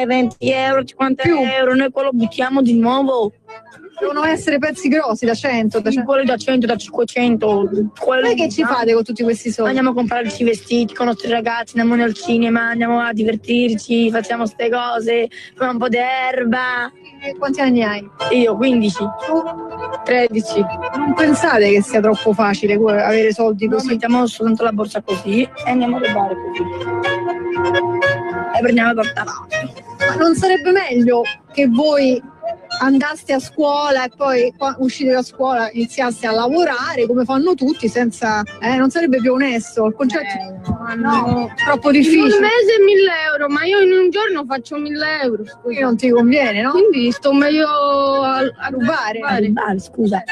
20 euro, 50 euro, noi quello buttiamo di nuovo. Devono essere pezzi grossi, da 100, quelli da 100, da 500. Voi che ci fate con tutti questi soldi? Andiamo a comprarci i vestiti con i nostri ragazzi, andiamo al cinema, andiamo a divertirci, facciamo ste cose, facciamo un po' di erba. E quanti anni hai? Io 15. 13. Non pensate che sia troppo facile avere soldi così? Noi mettiamo soltanto la borsa così e andiamo a rubare così. E prendiamo la porta avanti. Ma non sarebbe meglio che voi andaste a scuola e poi uscite da scuola iniziaste a lavorare come fanno tutti senza... non sarebbe più onesto il concetto? No, troppo difficile. In un mese 1000 euro, ma io in un giorno faccio 1000 euro. Quindi non ti conviene, no? Quindi sto meglio a rubare. A rubare, scusa.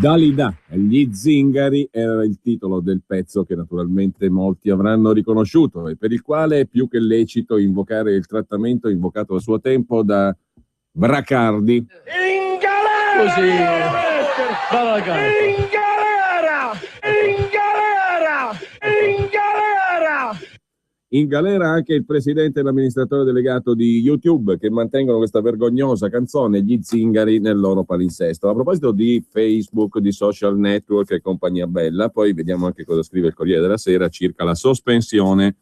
Dalida, gli zingari era il titolo del pezzo che naturalmente molti avranno riconosciuto e per il quale è più che lecito invocare il trattamento invocato a suo tempo da Bracardi. In galera! Così. In galera! In galera! In galera! In galera anche il presidente e l'amministratore delegato di YouTube che mantengono questa vergognosa canzone, Gli Zingari, nel loro palinsesto. A proposito di Facebook, di social network e compagnia bella, poi vediamo anche cosa scrive il Corriere della Sera circa la sospensione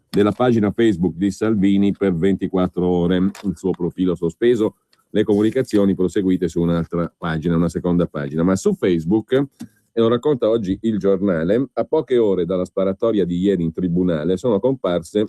della pagina Facebook di Salvini per 24 ore, il suo profilo sospeso le comunicazioni proseguite su un'altra pagina, una seconda pagina. Ma su Facebook, e lo racconta oggi il Giornale, a poche ore dalla sparatoria di ieri in tribunale sono comparse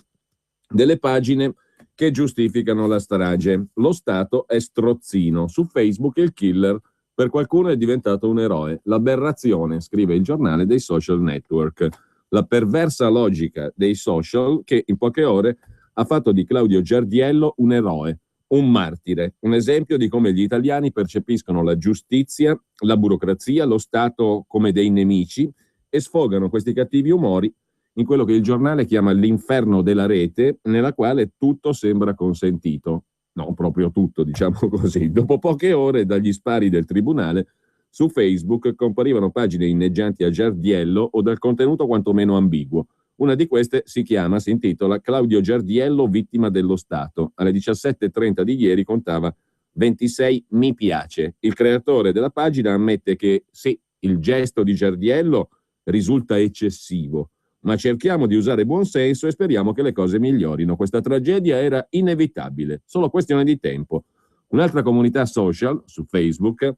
delle pagine che giustificano la strage. Lo Stato è strozzino. Su Facebook il killer per qualcuno è diventato un eroe. L'aberrazione, scrive il Giornale, dei social network. La perversa logica dei social che in poche ore ha fatto di Claudio Giardiello un eroe, un martire, un esempio di come gli italiani percepiscono la giustizia, la burocrazia, lo Stato come dei nemici e sfogano questi cattivi umori in quello che il Giornale chiama l'inferno della rete, nella quale tutto sembra consentito. Non proprio tutto, diciamo così. Dopo poche ore dagli spari del tribunale, su Facebook comparivano pagine inneggianti a Giardiello o dal contenuto quantomeno ambiguo. Una di queste si intitola Claudio Giardiello vittima dello Stato. Alle 17:30 di ieri contava 26 mi piace. Il creatore della pagina ammette che sì, il gesto di Giardiello risulta eccessivo, ma cerchiamo di usare buon senso e speriamo che le cose migliorino. Questa tragedia era inevitabile, solo questione di tempo. Un'altra comunità social, su Facebook,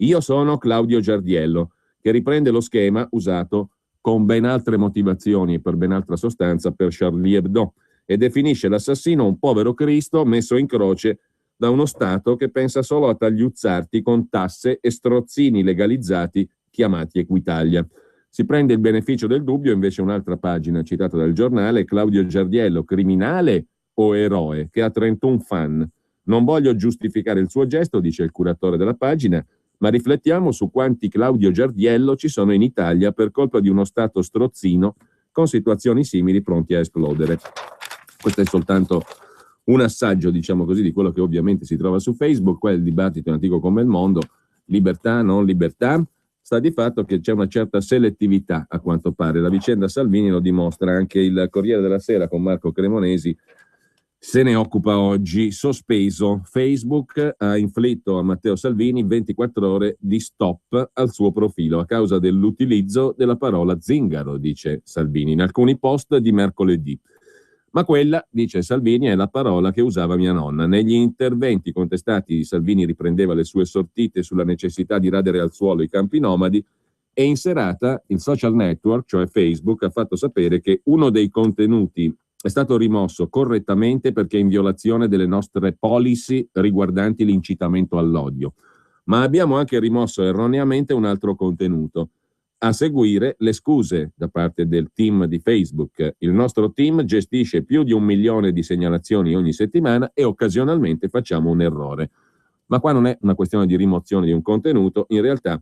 Io sono Claudio Giardiello, che riprende lo schema usato con ben altre motivazioni e per ben altra sostanza per Charlie Hebdo e definisce l'assassino un povero Cristo messo in croce da uno Stato che pensa solo a tagliuzzarti con tasse e strozzini legalizzati chiamati Equitalia. Si prende il beneficio del dubbio invece un'altra pagina citata dal Giornale, Claudio Giardiello, criminale o eroe, che ha 31 fan. Non voglio giustificare il suo gesto, dice il curatore della pagina, ma riflettiamo su quanti Claudio Giardiello ci sono in Italia per colpa di uno Stato strozzino con situazioni simili pronti a esplodere. Questo è soltanto un assaggio, diciamo così, di quello che ovviamente si trova su Facebook. Qua è il dibattito antico come il mondo, libertà, non libertà. Sta di fatto che c'è una certa selettività, a quanto pare. La vicenda Salvini lo dimostra, anche il Corriere della Sera con Marco Cremonesi se ne occupa oggi. Sospeso. Facebook ha inflitto a Matteo Salvini 24 ore di stop al suo profilo a causa dell'utilizzo della parola zingaro, dice Salvini, in alcuni post di mercoledì. Ma quella, dice Salvini, è la parola che usava mia nonna. Negli interventi contestati Salvini riprendeva le sue sortite sulla necessità di radere al suolo i campi nomadi e in serata il social network, cioè Facebook, ha fatto sapere che uno dei contenuti è stato rimosso correttamente perché in violazione delle nostre policy riguardanti l'incitamento all'odio. Ma abbiamo anche rimosso erroneamente un altro contenuto. A seguire le scuse da parte del team di Facebook. Il nostro team gestisce più di 1 milione di segnalazioni ogni settimana e occasionalmente facciamo un errore. Ma qua non è una questione di rimozione di un contenuto, in realtà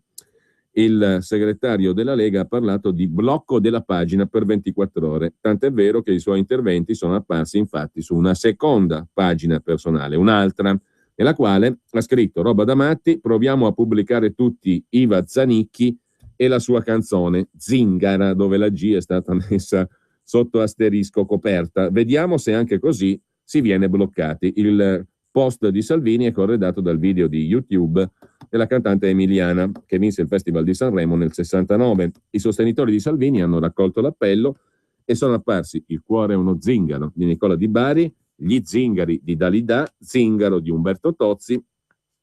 il segretario della Lega ha parlato di blocco della pagina per 24 ore, tant'è vero che i suoi interventi sono apparsi infatti su una seconda pagina personale, un'altra, nella quale ha scritto roba da matti, proviamo a pubblicare tutti Iva Zanicchi e la sua canzone Zingara, dove la G è stata messa sotto asterisco coperta. Vediamo se anche così si viene bloccati. Il post di Salvini è corredato dal video di YouTube della cantante emiliana che vinse il Festival di Sanremo nel 69. I sostenitori di Salvini hanno raccolto l'appello e sono apparsi Il cuore è uno zingaro di Nicola Di Bari, Gli zingari di Dalida, Zingaro di Umberto Tozzi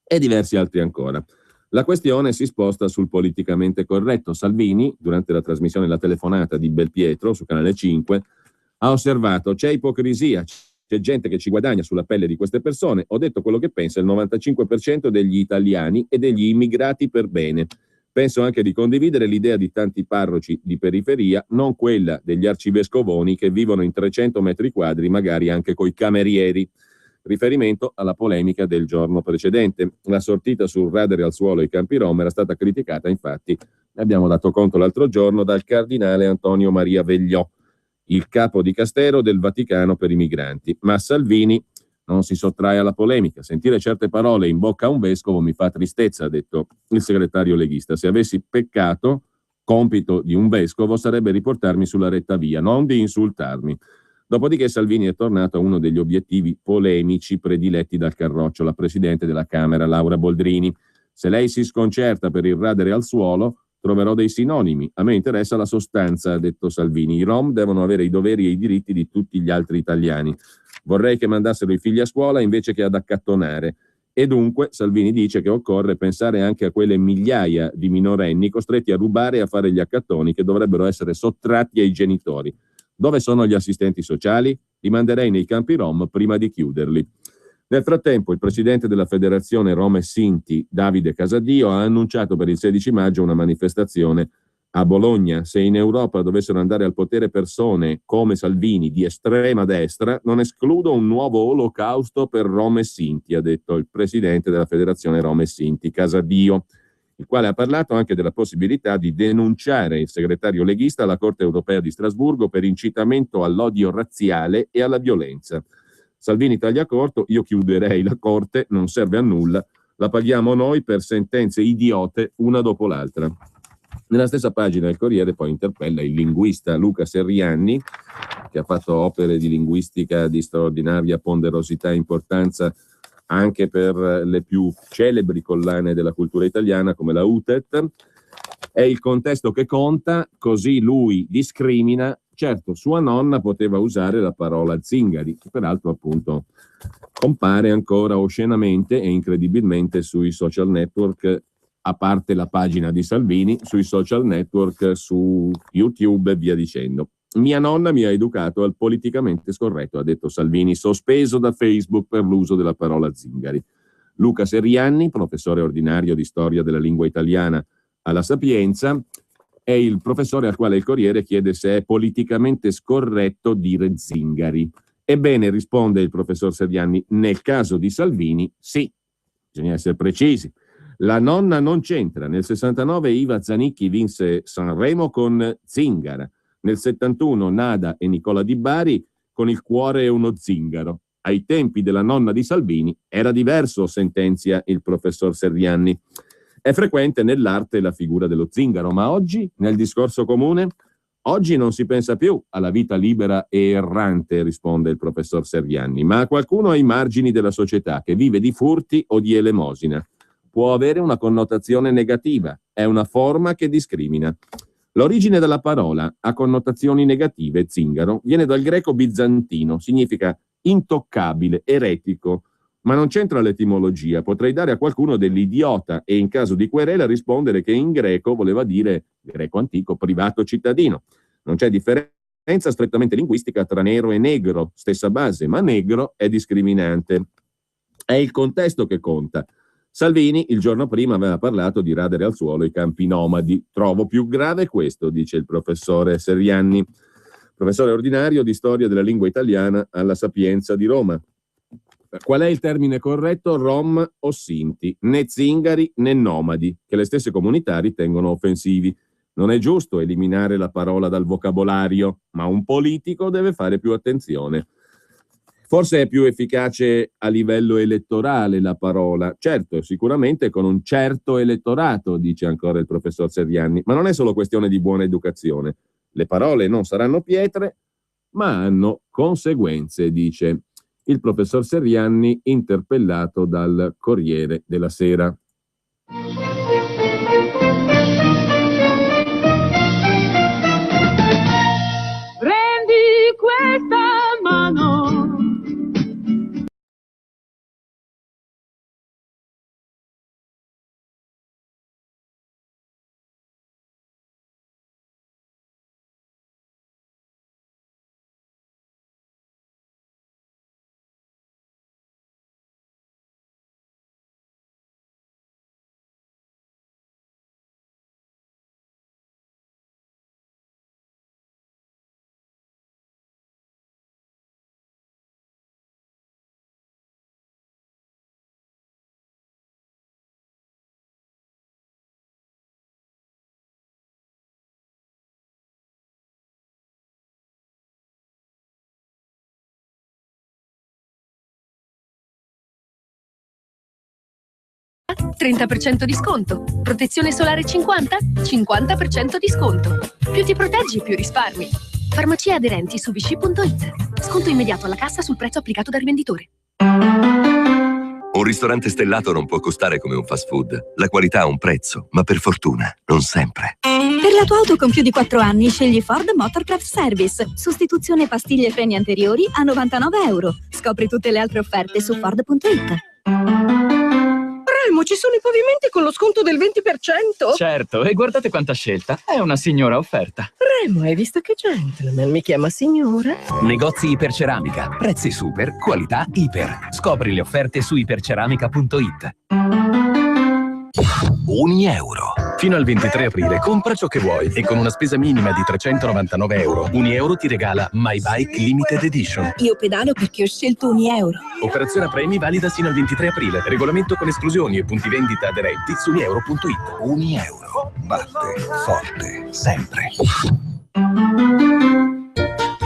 e diversi altri ancora. La questione si sposta sul politicamente corretto. Salvini, durante la trasmissione La telefonata di Belpietro su Canale 5, ha osservato: c'è ipocrisia, c'è gente che ci guadagna sulla pelle di queste persone. Ho detto quello che pensa il 95% degli italiani e degli immigrati per bene. Penso anche di condividere l'idea di tanti parroci di periferia, non quella degli arcivescovoni che vivono in 300 metri quadri, magari anche coi camerieri. Riferimento alla polemica del giorno precedente. La sortita sul radere al suolo i campi rom era stata criticata, infatti, ne abbiamo dato conto l'altro giorno, dal cardinale Antonio Maria Vegliò, il capo di Castero del Vaticano per i migranti. Ma Salvini non si sottrae alla polemica. Sentire certe parole in bocca a un vescovo mi fa tristezza, ha detto il segretario leghista. Se avessi peccato, compito di un vescovo sarebbe riportarmi sulla retta via, non di insultarmi. Dopodiché Salvini è tornato a uno degli obiettivi polemici prediletti dal Carroccio, la presidente della Camera Laura Boldrini. Se lei si sconcerta per il radere al suolo, troverò dei sinonimi. A me interessa la sostanza, ha detto Salvini. I Rom devono avere i doveri e i diritti di tutti gli altri italiani. Vorrei che mandassero i figli a scuola invece che ad accattonare. E dunque Salvini dice che occorre pensare anche a quelle migliaia di minorenni costretti a rubare e a fare gli accattoni che dovrebbero essere sottratti ai genitori. Dove sono gli assistenti sociali? Li manderei nei campi Rom prima di chiuderli. Nel frattempo il presidente della Federazione Rom e Sinti, Davide Casadio, ha annunciato per il 16 maggio una manifestazione a Bologna. Se in Europa dovessero andare al potere persone come Salvini di estrema destra, non escludo un nuovo olocausto per Rom e Sinti, ha detto il presidente della Federazione Rom e Sinti, Casadio, il quale ha parlato anche della possibilità di denunciare il segretario leghista alla Corte europea di Strasburgo per incitamento all'odio razziale e alla violenza. Salvini taglia corto: io chiuderei la Corte, non serve a nulla, la paghiamo noi per sentenze idiote una dopo l'altra. Nella stessa pagina del Corriere poi interpella il linguista Luca Serrianni, che ha fatto opere di linguistica di straordinaria ponderosità e importanza anche per le più celebri collane della cultura italiana come la UTET. È il contesto che conta, così lui discrimina. Certo, sua nonna poteva usare la parola zingari, che peraltro appunto compare ancora oscenamente e incredibilmente sui social network, a parte la pagina di Salvini, sui social network, su YouTube e via dicendo. Mia nonna mi ha educato al politicamente scorretto, ha detto Salvini, sospeso da Facebook per l'uso della parola zingari. Luca Serrianni, professore ordinario di storia della lingua italiana alla Sapienza, è il professore al quale il Corriere chiede se è politicamente scorretto dire zingari. Ebbene, risponde il professor Serrianni, nel caso di Salvini, sì. Bisogna essere precisi. La nonna non c'entra. Nel 69 Iva Zanicchi vinse Sanremo con Zingara. Nel 71 Nada e Nicola Di Bari con Il cuore è uno zingaro. Ai tempi della nonna di Salvini era diverso, sentenzia il professor Serrianni. È frequente nell'arte la figura dello zingaro, ma oggi, nel discorso comune, oggi non si pensa più alla vita libera e errante, risponde il professor Serrianni, ma a qualcuno ai margini della società che vive di furti o di elemosina. Può avere una connotazione negativa, è una forma che discrimina. L'origine della parola ha connotazioni negative, zingaro, viene dal greco bizantino, significa intoccabile, eretico, ma non c'entra l'etimologia. Potrei dare a qualcuno dell'idiota e in caso di querela rispondere che in greco voleva dire, greco antico, privato cittadino. Non c'è differenza strettamente linguistica tra nero e negro, stessa base, ma negro è discriminante. È il contesto che conta. Salvini il giorno prima aveva parlato di radere al suolo i campi nomadi. Trovo più grave questo, dice il professore Serrianni, professore ordinario di storia della lingua italiana alla Sapienza di Roma. Qual è il termine corretto? Rom o Sinti, né zingari né nomadi, che le stesse comunità ritengono offensivi. Non è giusto eliminare la parola dal vocabolario, ma un politico deve fare più attenzione. Forse è più efficace a livello elettorale la parola, certo, sicuramente con un certo elettorato, dice ancora il professor Serrianni, ma non è solo questione di buona educazione. Le parole non saranno pietre, ma hanno conseguenze, dice il professor Serrianni, interpellato dal Corriere della Sera. Prendi questa mano. $30% di sconto. Protezione solare 50? 50% di sconto. Più ti proteggi, più risparmi. Farmacie aderenti su vichy.it. Sconto immediato alla cassa sul prezzo applicato dal rivenditore. Un ristorante stellato non può costare come un fast food. La qualità ha un prezzo, ma per fortuna non sempre. Per la tua auto con più di 4 anni scegli Ford Motorcraft Service. Sostituzione pastiglie freni anteriori a €99. Scopri tutte le altre offerte su Ford.it. Remo, ci sono i pavimenti con lo sconto del 20%? Certo, e guardate quanta scelta. È una signora offerta. Remo, hai visto che gentleman? Mi chiama signora. Negozi Iperceramica. Prezzi super, qualità iper. Scopri le offerte su iperceramica.it. €1. Fino al 23 aprile compra ciò che vuoi e con una spesa minima di €399, €1 ti regala My Bike Limited Edition. Io pedalo perché ho scelto €1. Operazione premi valida sino al 23 aprile. Regolamento con esclusioni e punti vendita aderenti su unieuro.it. €1. Batte forte sempre.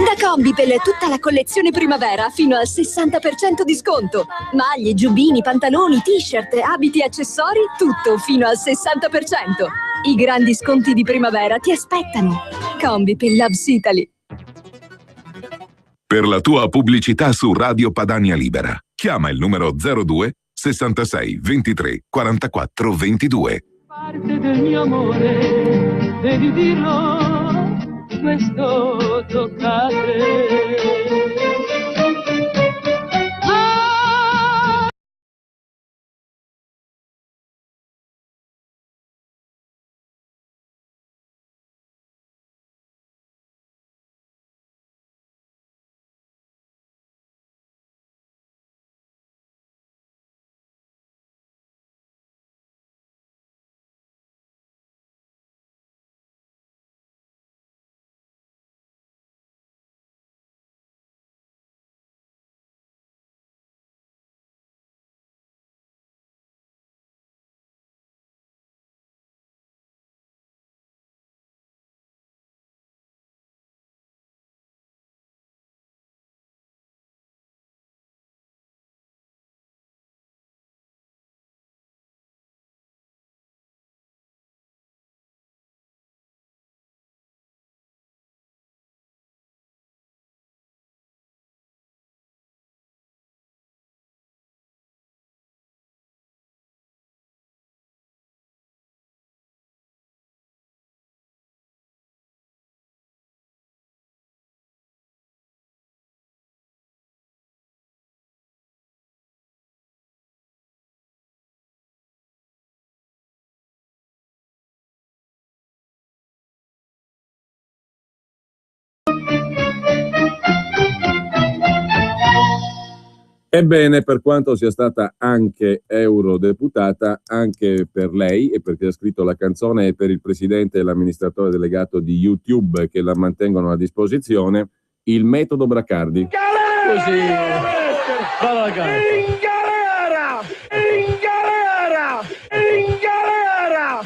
Da Combipel tutta la collezione primavera fino al 60% di sconto. Maglie, giubbini, pantaloni, t-shirt, abiti e accessori, tutto fino al 60%. I grandi sconti di primavera ti aspettano. Combipel Loves Italy. Per la tua pubblicità su Radio Padania Libera, chiama il numero 02 66 23 44 22. Parte del mio amore, devi dirlo, questo tocca a te. Ebbene, per quanto sia stata anche eurodeputata, anche per lei e per chi ha scritto la canzone e per il presidente e l'amministratore delegato di YouTube che la mantengono a disposizione, il metodo Bracardi. Così. In galera! In galera! In galera!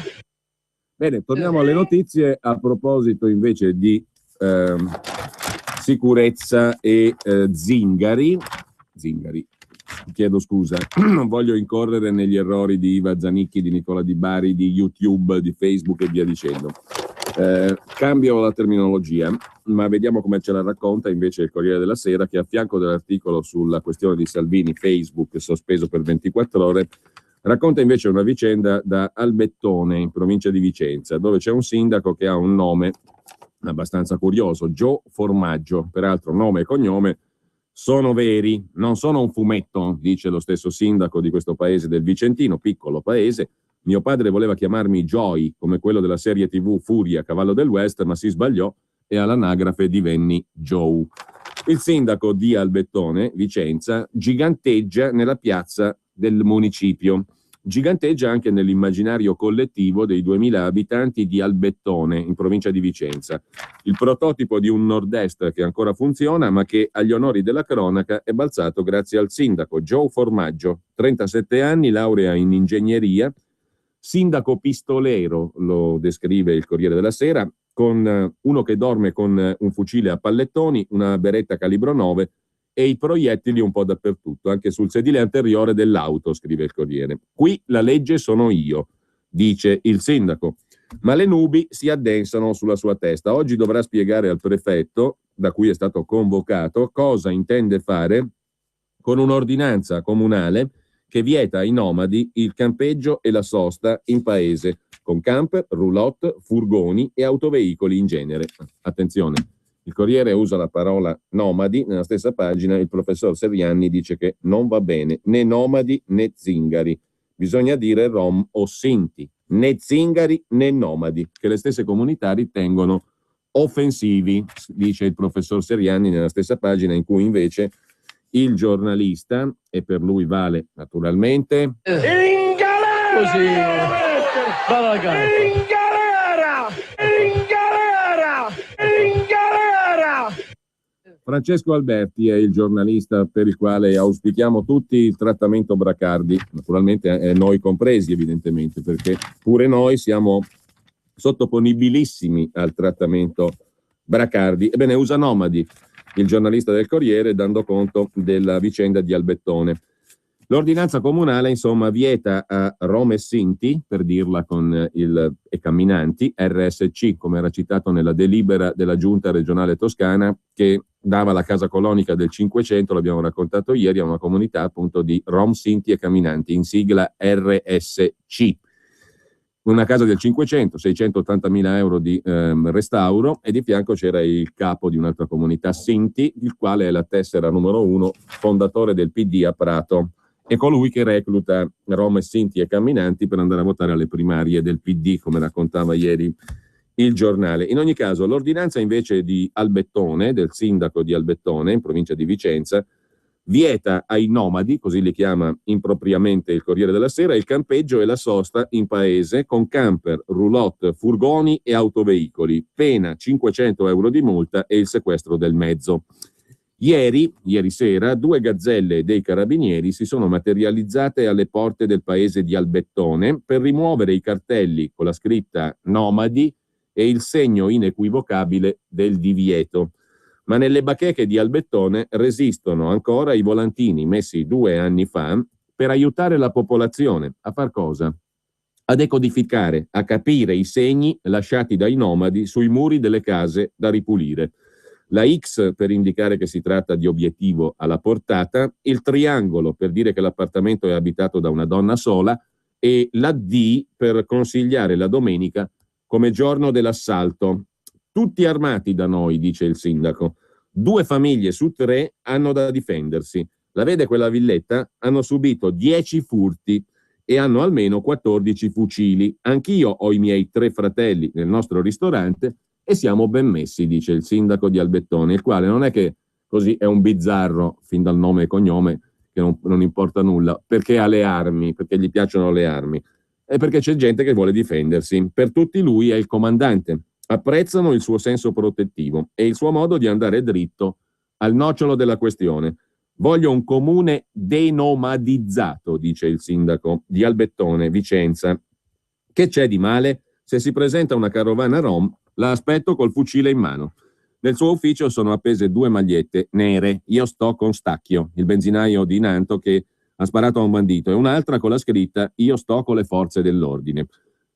Bene, torniamo alle notizie a proposito invece di sicurezza e zingari, chiedo scusa, non voglio incorrere negli errori di Iva Zanicchi, di Nicola Di Bari, di YouTube, di Facebook e via dicendo. Cambio la terminologia, ma vediamo come ce la racconta invece il Corriere della Sera, che a fianco dell'articolo sulla questione di Salvini, Facebook sospeso per 24 ore, racconta invece una vicenda da Albettone, in provincia di Vicenza, dove c'è un sindaco che ha un nome abbastanza curioso, Gio Formaggio, peraltro nome e cognome sono veri, non sono un fumetto, dice lo stesso sindaco di questo paese del Vicentino, piccolo paese. Mio padre voleva chiamarmi Joy, come quello della serie TV Furia, cavallo del West, ma si sbagliò e all'anagrafe divenni Joe. Il sindaco di Albettone, Vicenza, giganteggia nella piazza del municipio. Giganteggia anche nell'immaginario collettivo dei 2000 abitanti di Albettone, in provincia di Vicenza. Il prototipo di un nord-est che ancora funziona, ma che agli onori della cronaca è balzato grazie al sindaco Joe Formaggio, 37 anni, laurea in ingegneria, sindaco pistolero, lo descrive il Corriere della Sera, con uno che dorme con un fucile a pallettoni, una beretta calibro 9 e i proiettili un po' dappertutto, anche sul sedile anteriore dell'auto, scrive il Corriere. Qui la legge sono io, dice il sindaco, ma le nubi si addensano sulla sua testa. Oggi dovrà spiegare al prefetto, da cui è stato convocato, cosa intende fare con un'ordinanza comunale che vieta ai nomadi il campeggio e la sosta in paese, con camper, roulotte, furgoni e autoveicoli in genere. Attenzione, il Corriere usa la parola nomadi, nella stessa pagina il professor Serianni dice che non va bene né nomadi né zingari, bisogna dire rom o sinti, né zingari né nomadi, che le stesse comunità ritengono offensivi, dice il professor Seriani nella stessa pagina in cui invece il giornalista, e per lui vale naturalmente, In galera! Così. In galera! In galera! In galera! Francesco Alberti è il giornalista per il quale auspichiamo tutti il trattamento Bracardi, naturalmente noi compresi evidentemente, perché pure noi siamo sottoponibilissimi al trattamento Bracardi. Ebbene, usa Nomadi, il giornalista del Corriere, dando conto della vicenda di Albettone. L'ordinanza comunale, insomma, vieta a rom e sinti, per dirla con e camminanti, RSC, come era citato nella delibera della Giunta regionale toscana, che dava la casa colonica del Cinquecento, l'abbiamo raccontato ieri, a una comunità appunto di rom, sinti e camminanti, in sigla RSC. Una casa del Cinquecento, 680.000 euro di restauro, e di fianco c'era il capo di un'altra comunità, Sinti, il quale è la tessera numero 1, fondatore del PD a Prato, e colui che recluta rom e sinti e camminanti per andare a votare alle primarie del PD, come raccontava ieri il giornale. In ogni caso, l'ordinanza invece di Albettone, del sindaco di Albettone, in provincia di Vicenza, vieta ai nomadi, così li chiama impropriamente il Corriere della Sera, il campeggio e la sosta in paese con camper, roulotte, furgoni e autoveicoli, pena 500 euro di multa e il sequestro del mezzo. Ieri sera, 2 gazzelle dei carabinieri si sono materializzate alle porte del paese di Albettone per rimuovere i cartelli con la scritta nomadi e il segno inequivocabile del divieto. Ma nelle bacheche di Albettone resistono ancora i volantini messi 2 anni fa per aiutare la popolazione a far cosa? A decodificare, a capire i segni lasciati dai nomadi sui muri delle case da ripulire. La X per indicare che si tratta di obiettivo alla portata, il triangolo per dire che l'appartamento è abitato da una donna sola e la D per consigliare la domenica come giorno dell'assalto. Tutti armati da noi, dice il sindaco. 2 famiglie su 3 hanno da difendersi. La vede quella villetta? Hanno subito 10 furti e hanno almeno 14 fucili. Anch'io ho i miei 3 fratelli nel nostro ristorante e siamo ben messi, dice il sindaco di Albettone, il quale non è che così è un bizzarro, fin dal nome e cognome, che non importa nulla, perché ha le armi, perché gli piacciono le armi, e perché c'è gente che vuole difendersi. Per tutti lui è il comandante. Apprezzano il suo senso protettivo e il suo modo di andare dritto al nocciolo della questione. Voglio un comune denomadizzato, dice il sindaco di Albettone, Vicenza. Che c'è di male? Se si presenta una carovana rom, la aspetto col fucile in mano. Nel suo ufficio sono appese 2 magliette nere. Io sto con Stacchio, il benzinaio di Nanto che ha sparato a un bandito, e un'altra con la scritta io sto con le forze dell'ordine.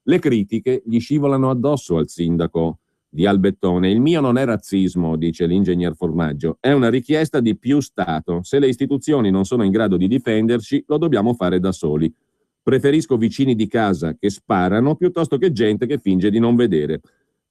Le critiche gli scivolano addosso al sindaco di Albettone. Il mio non è razzismo, dice l'ingegner Formaggio, è una richiesta di più Stato. Se le istituzioni non sono in grado di difenderci, lo dobbiamo fare da soli. Preferisco vicini di casa che sparano piuttosto che gente che finge di non vedere.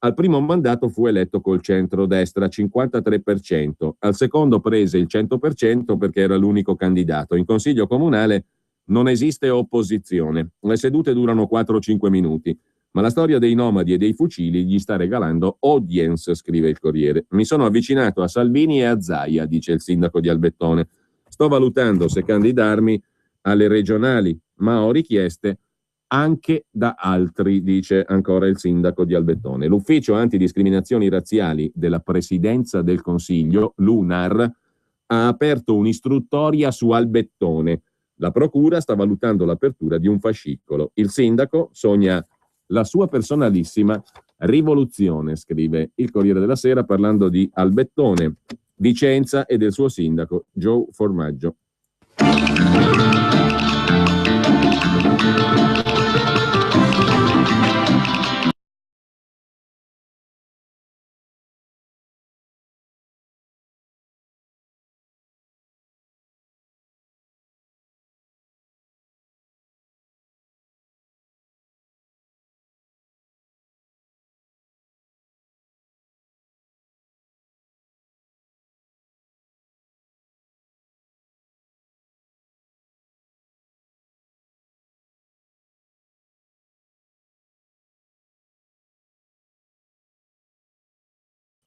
Al primo mandato fu eletto col centro-destra, 53%. Al secondo prese il 100% perché era l'unico candidato. In consiglio comunale non esiste opposizione. Le sedute durano 4-5 minuti. Ma la storia dei nomadi e dei fucili gli sta regalando audience, scrive il Corriere. Mi sono avvicinato a Salvini e a Zaia, dice il sindaco di Albettone. Sto valutando se candidarmi alle regionali, ma ho richieste anche da altri, dice ancora il sindaco di Albettone. L'ufficio antidiscriminazioni razziali della Presidenza del Consiglio, l'UNAR, ha aperto un'istruttoria su Albettone. La procura sta valutando l'apertura di un fascicolo. Il sindaco sogna la sua personalissima rivoluzione, scrive il Corriere della Sera parlando di Albettone, Vicenza e del suo sindaco Joe Formaggio.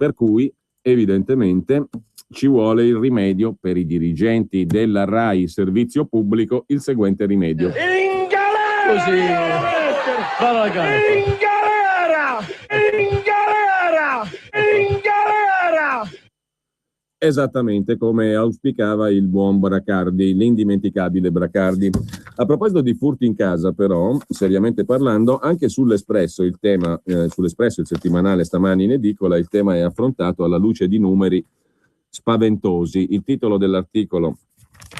Per cui evidentemente ci vuole il rimedio per i dirigenti della RAI Servizio Pubblico, il seguente rimedio. In galera! Così. Va la gara. In galera! In galera! In galera! Esattamente come auspicava il buon Bracardi, l'indimenticabile Bracardi. A proposito di furti in casa, però, seriamente parlando, anche sull'Espresso il tema, sull'Espresso, il settimanale stamani in edicola, il tema è affrontato alla luce di numeri spaventosi. Il titolo dell'articolo,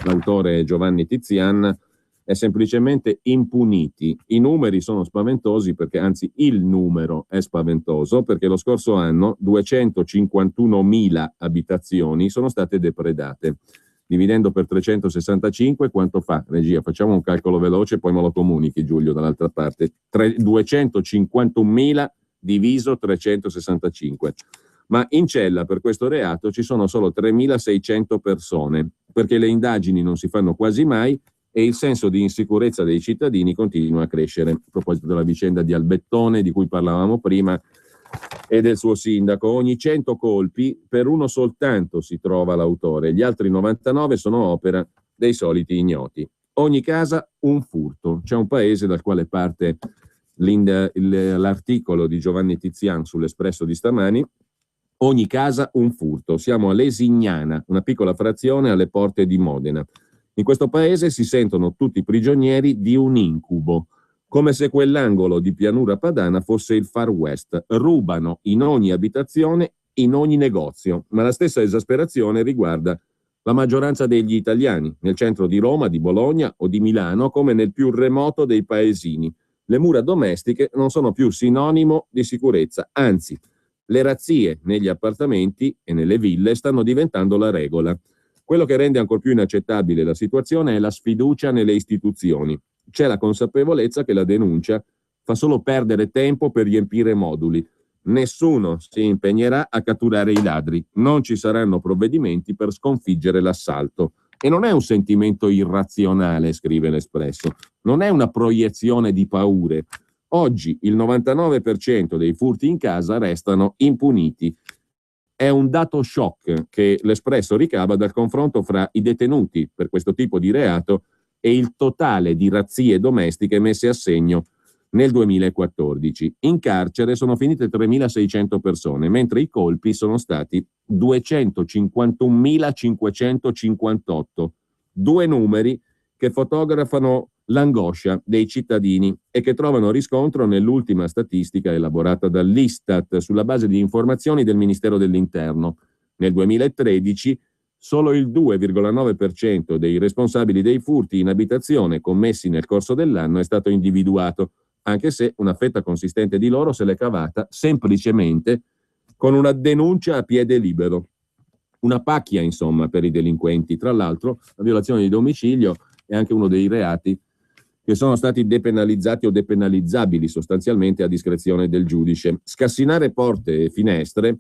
l'autore è Giovanni Tizian, è semplicemente impuniti. I numeri sono spaventosi perché, anzi, il numero è spaventoso perché lo scorso anno 251.000 abitazioni sono state depredate. Dividendo per 365, quanto fa? Regia, facciamo un calcolo veloce, poi me lo comunichi, Giulio, dall'altra parte. 251.000 diviso 365. Ma in cella per questo reato ci sono solo 3.600 persone, perché le indagini non si fanno quasi mai e il senso di insicurezza dei cittadini continua a crescere. A proposito della vicenda di Albettone, di cui parlavamo prima, e del suo sindaco, ogni 100 colpi per uno soltanto si trova l'autore, gli altri 99 sono opera dei soliti ignoti. Ogni casa un furto. C'è un paese dal quale parte l'articolo di Giovanni Tizian sull'Espresso di stamani. Ogni casa un furto. Siamo a Lesignana, una piccola frazione alle porte di Modena. In questo paese si sentono tutti prigionieri di un incubo, come se quell'angolo di pianura padana fosse il Far West. Rubano in ogni abitazione, in ogni negozio, ma la stessa esasperazione riguarda la maggioranza degli italiani, nel centro di Roma, di Bologna o di Milano, come nel più remoto dei paesini. Le mura domestiche non sono più sinonimo di sicurezza, anzi, le razzie negli appartamenti e nelle ville stanno diventando la regola. Quello che rende ancor più inaccettabile la situazione è la sfiducia nelle istituzioni. C'è la consapevolezza che la denuncia fa solo perdere tempo per riempire moduli. Nessuno si impegnerà a catturare i ladri, non ci saranno provvedimenti per sconfiggere l'assalto. E non è un sentimento irrazionale, scrive l'Espresso, non è una proiezione di paure. Oggi il 99% dei furti in casa restano impuniti. È un dato shock che l'Espresso ricava dal confronto fra i detenuti per questo tipo di reato e il totale di razzie domestiche messe a segno nel 2014. In carcere sono finite 3.600 persone, mentre i colpi sono stati 251.558. Due numeri che fotografano l'angoscia dei cittadini e che trovano riscontro nell'ultima statistica elaborata dall'Istat sulla base di informazioni del Ministero dell'Interno. Nel 2013 solo il 2,9% dei responsabili dei furti in abitazione commessi nel corso dell'anno è stato individuato, anche se una fetta consistente di loro se l'è cavata semplicemente con una denuncia a piede libero. Una pacchia, insomma, per i delinquenti. Tra l'altro, la violazione di domicilio è anche uno dei reati che sono stati depenalizzati o depenalizzabili sostanzialmente a discrezione del giudice. Scassinare porte e finestre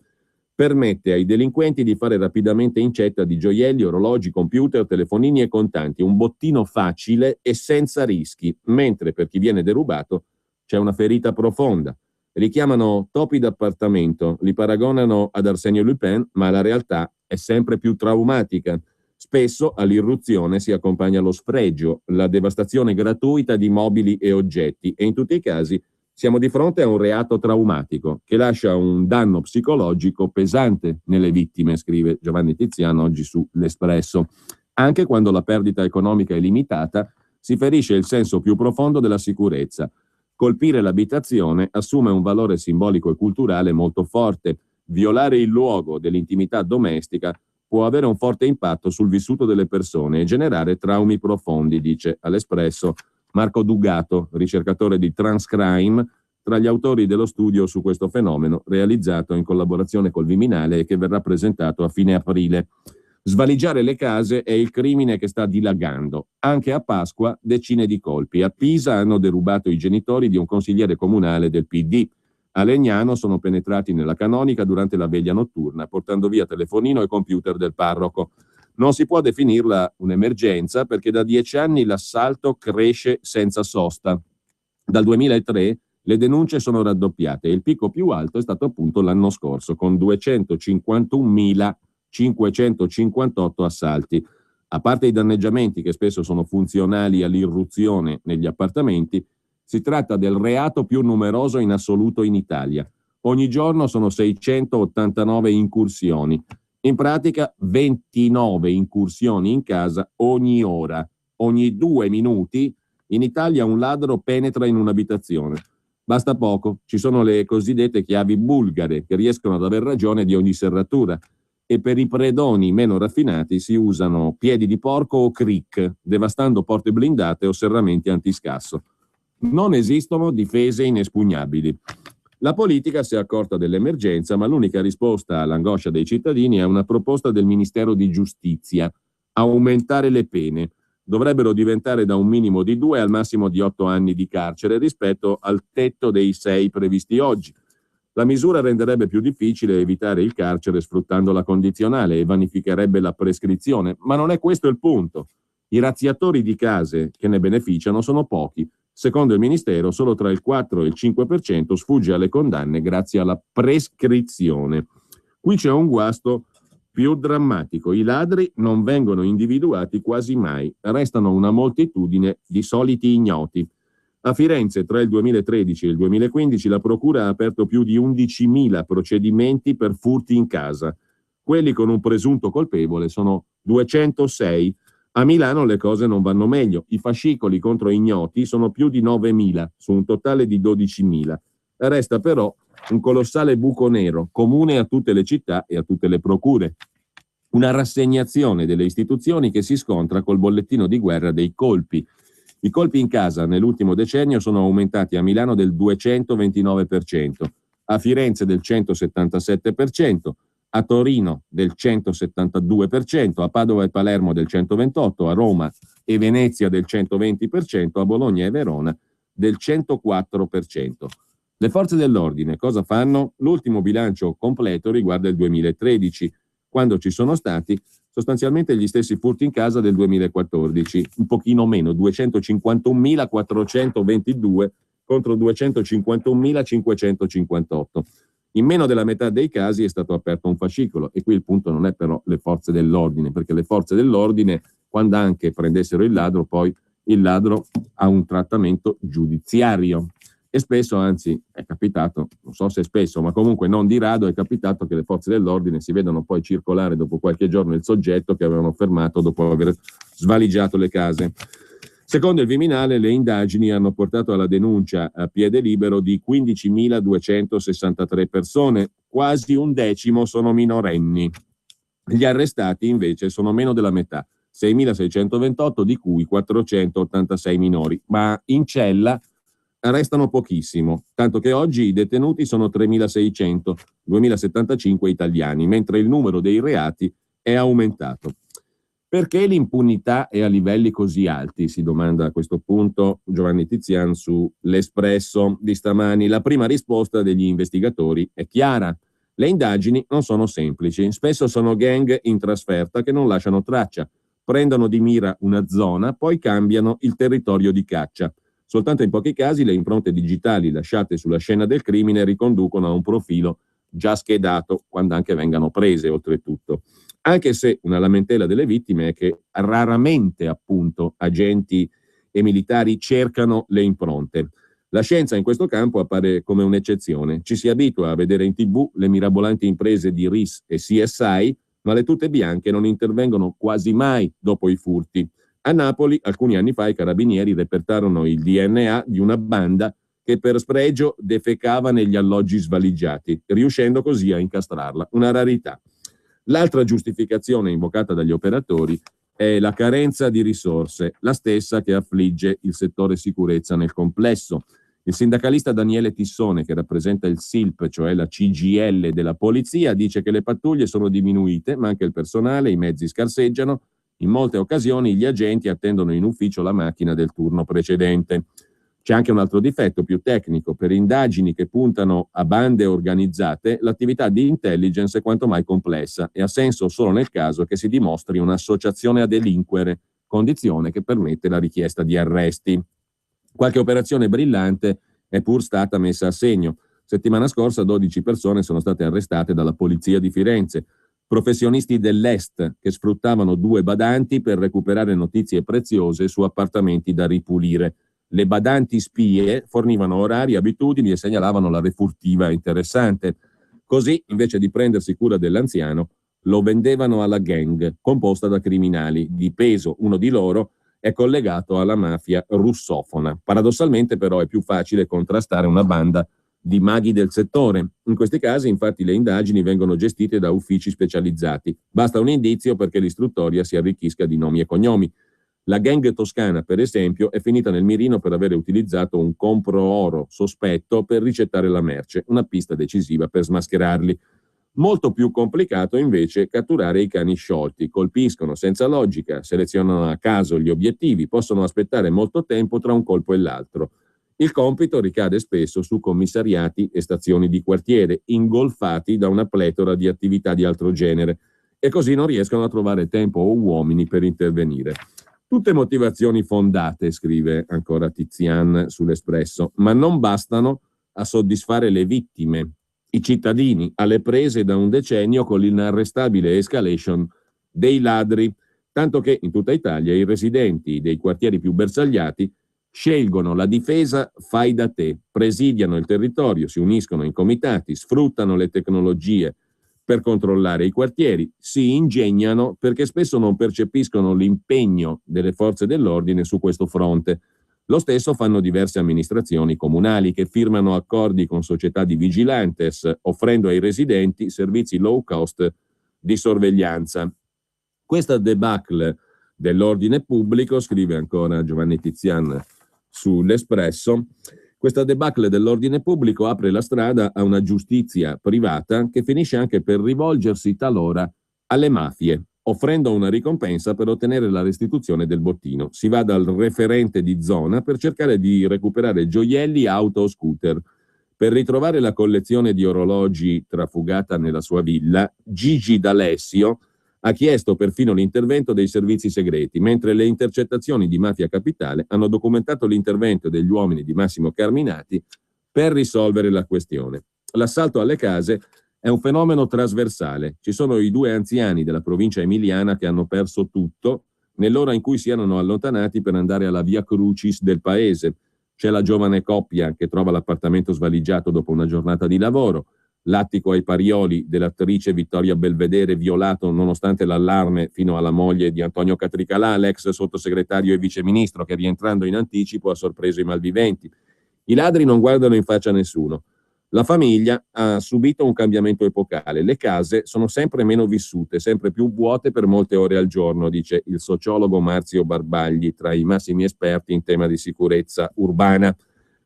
permette ai delinquenti di fare rapidamente incetta di gioielli, orologi, computer, telefonini e contanti, un bottino facile e senza rischi, mentre per chi viene derubato c'è una ferita profonda. Li chiamano topi d'appartamento, li paragonano ad Arsenio Lupin, ma la realtà è sempre più traumatica. Spesso all'irruzione si accompagna lo sfregio, la devastazione gratuita di mobili e oggetti e in tutti i casi siamo di fronte a un reato traumatico che lascia un danno psicologico pesante nelle vittime, scrive Giovanni Tizian oggi su L'Espresso. Anche quando la perdita economica è limitata, si ferisce il senso più profondo della sicurezza. Colpire l'abitazione assume un valore simbolico e culturale molto forte. Violare il luogo dell'intimità domestica può avere un forte impatto sul vissuto delle persone e generare traumi profondi, dice all'Espresso Marco Dugato, ricercatore di Transcrime, tra gli autori dello studio su questo fenomeno, realizzato in collaborazione col Viminale e che verrà presentato a fine aprile. Svaligiare le case è il crimine che sta dilagando. Anche a Pasqua decine di colpi. A Pisa hanno derubato i genitori di un consigliere comunale del PD. A Legnano sono penetrati nella canonica durante la veglia notturna, portando via telefonino e computer del parroco. Non si può definirla un'emergenza perché da 10 anni l'assalto cresce senza sosta. Dal 2003 Le denunce sono raddoppiate e il picco più alto è stato appunto l'anno scorso, con 251.558 assalti. A parte i danneggiamenti che spesso sono funzionali all'irruzione negli appartamenti, si tratta del reato più numeroso in assoluto in Italia. Ogni giorno sono 689 incursioni. In pratica 29 incursioni in casa ogni ora. Ogni 2 minuti in Italia un ladro penetra in un'abitazione. Basta poco, ci sono le cosiddette chiavi bulgare che riescono ad aver ragione di ogni serratura e per i predoni meno raffinati si usano piedi di porco o crick, devastando porte blindate o serramenti antiscasso. Non esistono difese inespugnabili. La politica si è accorta dell'emergenza, ma l'unica risposta all'angoscia dei cittadini è una proposta del Ministero di Giustizia: aumentare le pene. Dovrebbero diventare da un minimo di 2 al massimo di 8 anni di carcere rispetto al tetto dei 6 previsti oggi. La misura renderebbe più difficile evitare il carcere sfruttando la condizionale e vanificherebbe la prescrizione, ma non è questo il punto. I razziatori di case che ne beneficiano sono pochi. Secondo il Ministero, solo tra il 4 e il 5% sfugge alle condanne grazie alla prescrizione. Qui c'è un guasto più drammatico. I ladri non vengono individuati quasi mai, restano una moltitudine di soliti ignoti. A Firenze, tra il 2013 e il 2015, la Procura ha aperto più di 11.000 procedimenti per furti in casa. Quelli con un presunto colpevole sono 206. A Milano le cose non vanno meglio. I fascicoli contro ignoti sono più di 9.000, su un totale di 12.000. Resta però un colossale buco nero, comune a tutte le città e a tutte le procure. Una rassegnazione delle istituzioni che si scontra col bollettino di guerra dei colpi. I colpi in casa nell'ultimo decennio sono aumentati a Milano del 229%, a Firenze del 177%, a Torino del 172%, a Padova e Palermo del 128%, a Roma e Venezia del 120%, a Bologna e Verona del 104%. Le forze dell'ordine cosa fanno? L'ultimo bilancio completo riguarda il 2013, quando ci sono stati sostanzialmente gli stessi furti in casa del 2014, un pochino meno, 251.422 contro 251.558. In meno della metà dei casi è stato aperto un fascicolo e qui il punto non è però le forze dell'ordine, perché le forze dell'ordine, quando anche prendessero il ladro, poi il ladro ha un trattamento giudiziario. E spesso, anzi, è capitato, non so se spesso, ma comunque non di rado, è capitato che le forze dell'ordine si vedano poi circolare dopo qualche giorno il soggetto che avevano fermato dopo aver svaligiato le case. Secondo il Viminale, le indagini hanno portato alla denuncia a piede libero di 15.263 persone, quasi un decimo sono minorenni. Gli arrestati invece sono meno della metà, 6.628, di cui 486 minori, ma in cella restano pochissimo, tanto che oggi i detenuti sono 3.600, 2.075 italiani, mentre il numero dei reati è aumentato. Perché l'impunità è a livelli così alti? Si domanda a questo punto Giovanni Tizian su L'Espresso di stamani. La prima risposta degli investigatori è chiara. Le indagini non sono semplici, spesso sono gang in trasferta che non lasciano traccia, prendono di mira una zona, poi cambiano il territorio di caccia. Soltanto in pochi casi le impronte digitali lasciate sulla scena del crimine riconducono a un profilo già schedato, quando anche vengano prese oltretutto. Anche se una lamentela delle vittime è che raramente, appunto, agenti e militari cercano le impronte. La scienza in questo campo appare come un'eccezione. Ci si abitua a vedere in TV le mirabolanti imprese di RIS e CSI, ma le tute bianche non intervengono quasi mai dopo i furti. A Napoli, alcuni anni fa, i carabinieri repertarono il DNA di una banda che per spregio defecava negli alloggi svaligiati, riuscendo così a incastrarla. Una rarità. L'altra giustificazione invocata dagli operatori è la carenza di risorse, la stessa che affligge il settore sicurezza nel complesso. Il sindacalista Daniele Tissone, che rappresenta il SILP, cioè la CGIL della polizia, dice che le pattuglie sono diminuite, ma anche il personale, i mezzi scarseggiano. In molte occasioni gli agenti attendono in ufficio la macchina del turno precedente. C'è anche un altro difetto più tecnico. Per indagini che puntano a bande organizzate, l'attività di intelligence è quanto mai complessa e ha senso solo nel caso che si dimostri un'associazione a delinquere, condizione che permette la richiesta di arresti. Qualche operazione brillante è pur stata messa a segno. Settimana scorsa 12 persone sono state arrestate dalla polizia di Firenze, professionisti dell'Est che sfruttavano 2 badanti per recuperare notizie preziose su appartamenti da ripulire. Le badanti spie fornivano orari, abitudini e segnalavano la refurtiva interessante. Così, invece di prendersi cura dell'anziano, lo vendevano alla gang, composta da criminali di peso. Uno di loro è collegato alla mafia russofona. Paradossalmente, però, è più facile contrastare una banda di maghi del settore. In questi casi, infatti, le indagini vengono gestite da uffici specializzati. Basta un indizio perché l'istruttoria si arricchisca di nomi e cognomi. La gang toscana, per esempio, è finita nel mirino per avere utilizzato un compro-oro sospetto per ricettare la merce, una pista decisiva per smascherarli. Molto più complicato, invece, catturare i cani sciolti. Colpiscono senza logica, selezionano a caso gli obiettivi, possono aspettare molto tempo tra un colpo e l'altro. Il compito ricade spesso su commissariati e stazioni di quartiere, ingolfati da una pletora di attività di altro genere, e così non riescono a trovare tempo o uomini per intervenire. Tutte motivazioni fondate, scrive ancora Tizian sull'Espresso, ma non bastano a soddisfare le vittime, i cittadini, alle prese da un decennio con l'inarrestabile escalation dei ladri, tanto che in tutta Italia i residenti dei quartieri più bersagliati scelgono la difesa fai da te, presidiano il territorio, si uniscono in comitati, sfruttano le tecnologie per controllare i quartieri, si ingegnano perché spesso non percepiscono l'impegno delle forze dell'ordine su questo fronte. Lo stesso fanno diverse amministrazioni comunali che firmano accordi con società di vigilantes, offrendo ai residenti servizi low cost di sorveglianza. Questa debacle dell'ordine pubblico, scrive ancora Giovanni Tizian sull'Espresso, questa debacle dell'ordine pubblico apre la strada a una giustizia privata che finisce anche per rivolgersi talora alle mafie, offrendo una ricompensa per ottenere la restituzione del bottino. Si va dal referente di zona per cercare di recuperare gioielli, auto o scooter. Per ritrovare la collezione di orologi trafugata nella sua villa, Gigi D'Alessio ha chiesto perfino l'intervento dei servizi segreti, mentre le intercettazioni di Mafia Capitale hanno documentato l'intervento degli uomini di Massimo Carminati per risolvere la questione. L'assalto alle case è un fenomeno trasversale. Ci sono i 2 anziani della provincia emiliana che hanno perso tutto nell'ora in cui si erano allontanati per andare alla Via Crucis del paese. C'è la giovane coppia che trova l'appartamento svaligiato dopo una giornata di lavoro, l'attico ai Parioli dell'attrice Vittoria Belvedere violato nonostante l'allarme fino alla moglie di Antonio Catricalà, l'ex sottosegretario e viceministro che rientrando in anticipo ha sorpreso i malviventi. I ladri non guardano in faccia a nessuno. La famiglia ha subito un cambiamento epocale. Le case sono sempre meno vissute, sempre più vuote per molte ore al giorno, dice il sociologo Marzio Barbagli, tra i massimi esperti in tema di sicurezza urbana.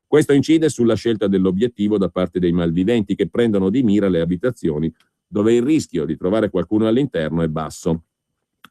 Questo incide sulla scelta dell'obiettivo da parte dei malviventi che prendono di mira le abitazioni dove il rischio di trovare qualcuno all'interno è basso.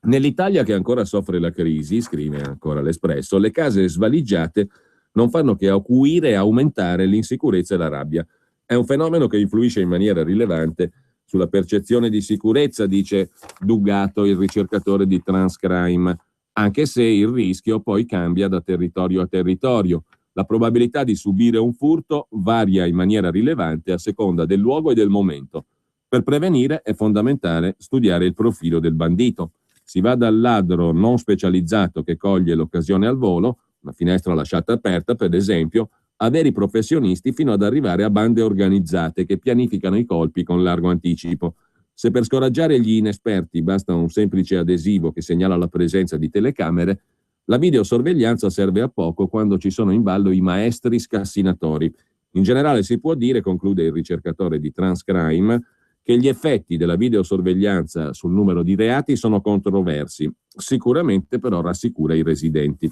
Nell'Italia che ancora soffre la crisi, scrive ancora l'Espresso, le case svaligiate non fanno che acuire e aumentare l'insicurezza e la rabbia. È un fenomeno che influisce in maniera rilevante sulla percezione di sicurezza, dice Dugato, il ricercatore di Transcrime, anche se il rischio poi cambia da territorio a territorio. La probabilità di subire un furto varia in maniera rilevante a seconda del luogo e del momento. Per prevenire è fondamentale studiare il profilo del bandito. Si va dal ladro non specializzato che coglie l'occasione al volo, una finestra lasciata aperta per esempio, a veri professionisti fino ad arrivare a bande organizzate che pianificano i colpi con largo anticipo. Se per scoraggiare gli inesperti basta un semplice adesivo che segnala la presenza di telecamere, la videosorveglianza serve a poco quando ci sono in ballo i maestri scassinatori. In generale si può dire, conclude il ricercatore di Transcrime, che gli effetti della videosorveglianza sul numero di reati sono controversi. Sicuramente però rassicura i residenti.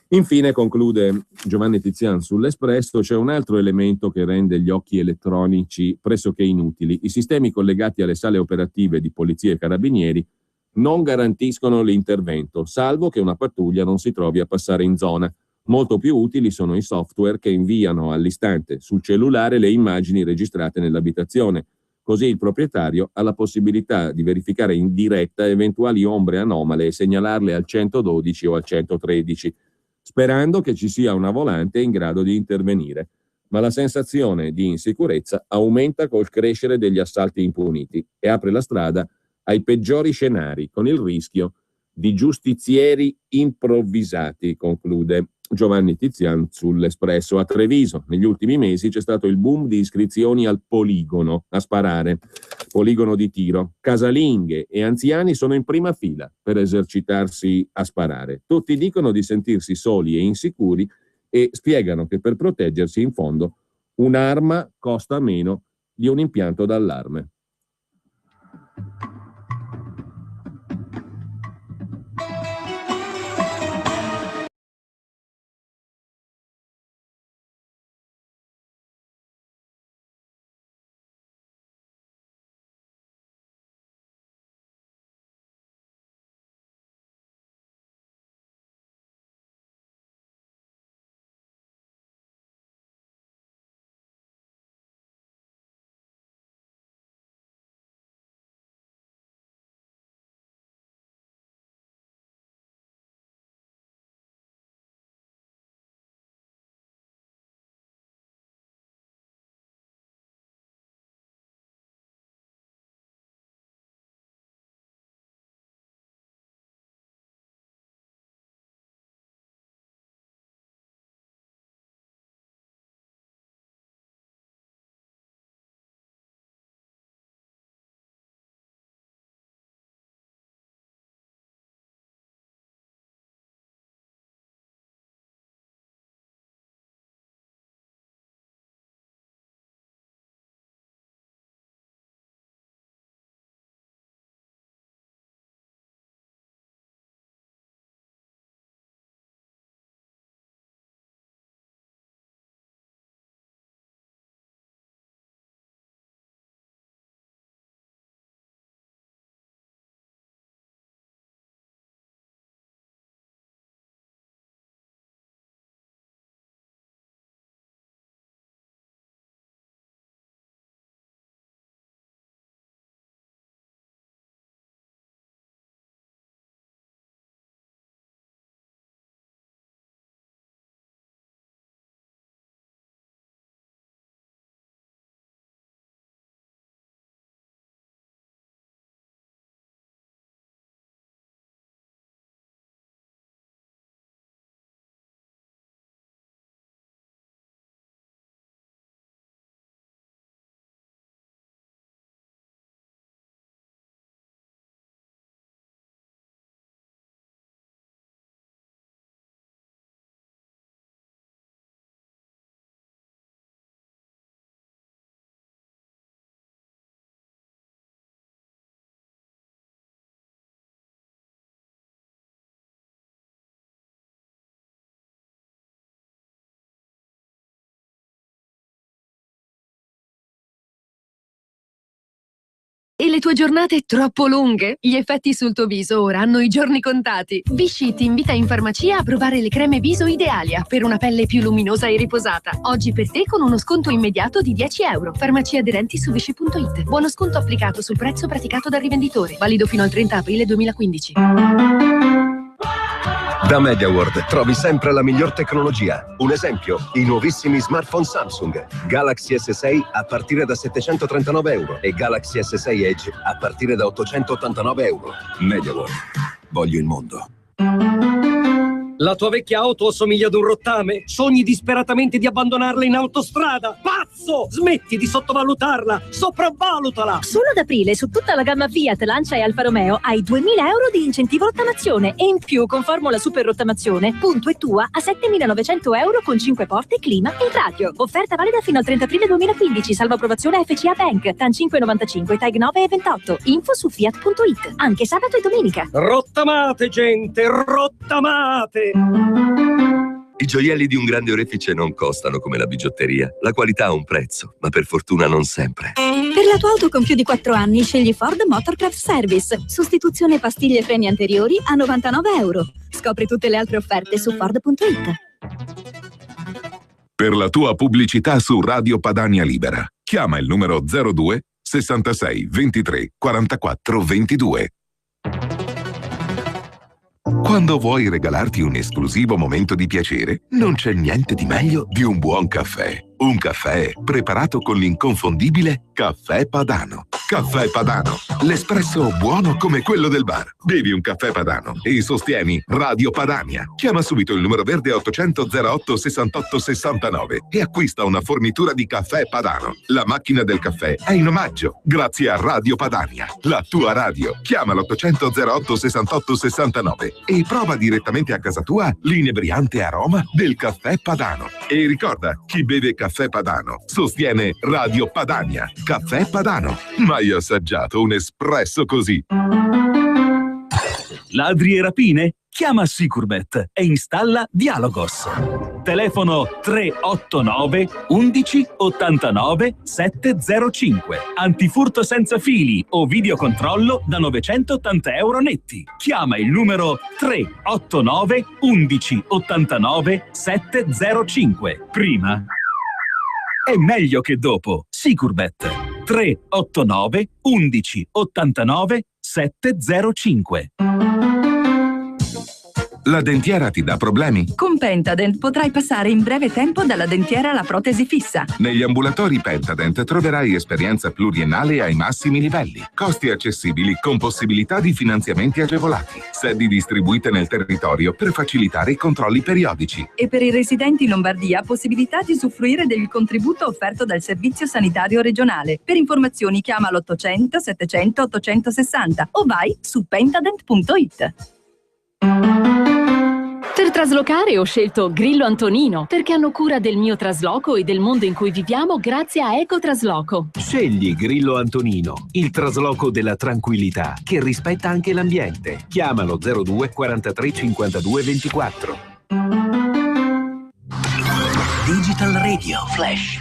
Infine, conclude Giovanni Tizian sull'Espresso, c'è un altro elemento che rende gli occhi elettronici pressoché inutili. I sistemi collegati alle sale operative di polizia e carabinieri non garantiscono l'intervento, salvo che una pattuglia non si trovi a passare in zona. Molto più utili sono i software che inviano all'istante sul cellulare le immagini registrate nell'abitazione. Così il proprietario ha la possibilità di verificare in diretta eventuali ombre anomale e segnalarle al 112 o al 113, sperando che ci sia una volante in grado di intervenire. ma la sensazione di insicurezza aumenta col crescere degli assalti impuniti e apre la strada ai peggiori scenari, con il rischio di giustizieri improvvisati, conclude Giovanni Tizian sull'Espresso. A Treviso negli ultimi mesi c'è stato il boom di iscrizioni al poligono a sparare, poligono di tiro. Casalinghe e anziani sono in prima fila per esercitarsi a sparare. Tutti dicono di sentirsi soli e insicuri e spiegano che per proteggersi, in fondo, un'arma costa meno di un impianto d'allarme. E le tue giornate troppo lunghe? Gli effetti sul tuo viso ora hanno i giorni contati. Vichy ti invita in farmacia a provare le creme viso Idealia per una pelle più luminosa e riposata. Oggi per te con uno sconto immediato di 10 euro. Farmacie aderenti su Vichy.it. Buono sconto applicato sul prezzo praticato dal rivenditore. Valido fino al 30 aprile 2015. Da MediaWorld trovi sempre la miglior tecnologia. Un esempio, i nuovissimi smartphone Samsung. Galaxy S6 a partire da 739 euro e Galaxy S6 Edge a partire da 889 euro. MediaWorld. Voglio il mondo. La tua vecchia auto assomiglia ad un rottame? Sogni disperatamente di abbandonarla in autostrada? Pazzo! Smetti di sottovalutarla! Sopravvalutala! Solo ad aprile su tutta la gamma Fiat, Lancia e Alfa Romeo hai 2.000 euro di incentivo rottamazione e in più con formula super rottamazione punto e tua a 7.900 euro con 5 porte, clima e radio. Offerta valida fino al 30 aprile 2015, salvo approvazione FCA Bank, TAN 595, TAG 9 e 28. Info su fiat.it, anche sabato e domenica. Rottamate, gente, rottamate! I gioielli di un grande orefice non costano come la bigiotteria. La qualità ha un prezzo, ma per fortuna non sempre. Per la tua auto con più di 4 anni scegli Ford Motorcraft Service. Sostituzione pastiglie freni anteriori a 99 euro. Scopri tutte le altre offerte su Ford.it. Per la tua pubblicità su Radio Padania Libera, chiama il numero 02 66 23 44 22. Quando vuoi regalarti un esclusivo momento di piacere, non c'è niente di meglio di un buon caffè. Un caffè preparato con l'inconfondibile Caffè Padano. Caffè Padano, l'espresso buono come quello del bar. Bevi un caffè Padano e sostieni Radio Padania. Chiama subito il numero verde 800 08 68 69 e acquista una fornitura di Caffè Padano. La macchina del caffè è in omaggio, grazie a Radio Padania, la tua radio. Chiama l'800 08 68 69 e prova direttamente a casa tua l'inebriante aroma del Caffè Padano. E ricorda, chi beve Caffè Padano sostiene Radio Padania. Caffè Padano. Mai assaggiato un espresso così? Ladri e rapine? Chiama Sicurbet e installa Dialogos. Telefono 389 11 89 705. Antifurto senza fili o videocontrollo da 980 euro netti. Chiama il numero 389 11 89 705. Prima è meglio che dopo. Sicurbet 389 11 89 705. La dentiera ti dà problemi? Con Pentadent potrai passare in breve tempo dalla dentiera alla protesi fissa. Negli ambulatori Pentadent troverai esperienza pluriennale ai massimi livelli, costi accessibili con possibilità di finanziamenti agevolati, sedi distribuite nel territorio per facilitare i controlli periodici. E per i residenti in Lombardia possibilità di usufruire del contributo offerto dal Servizio Sanitario Regionale. Per informazioni chiama l'800 700 860 o vai su pentadent.it. Per traslocare ho scelto Grillo Antonino perché hanno cura del mio trasloco e del mondo in cui viviamo grazie a Ecotrasloco. Scegli Grillo Antonino, il trasloco della tranquillità che rispetta anche l'ambiente. Chiamalo 02 43 52 24. Digital Radio Flash.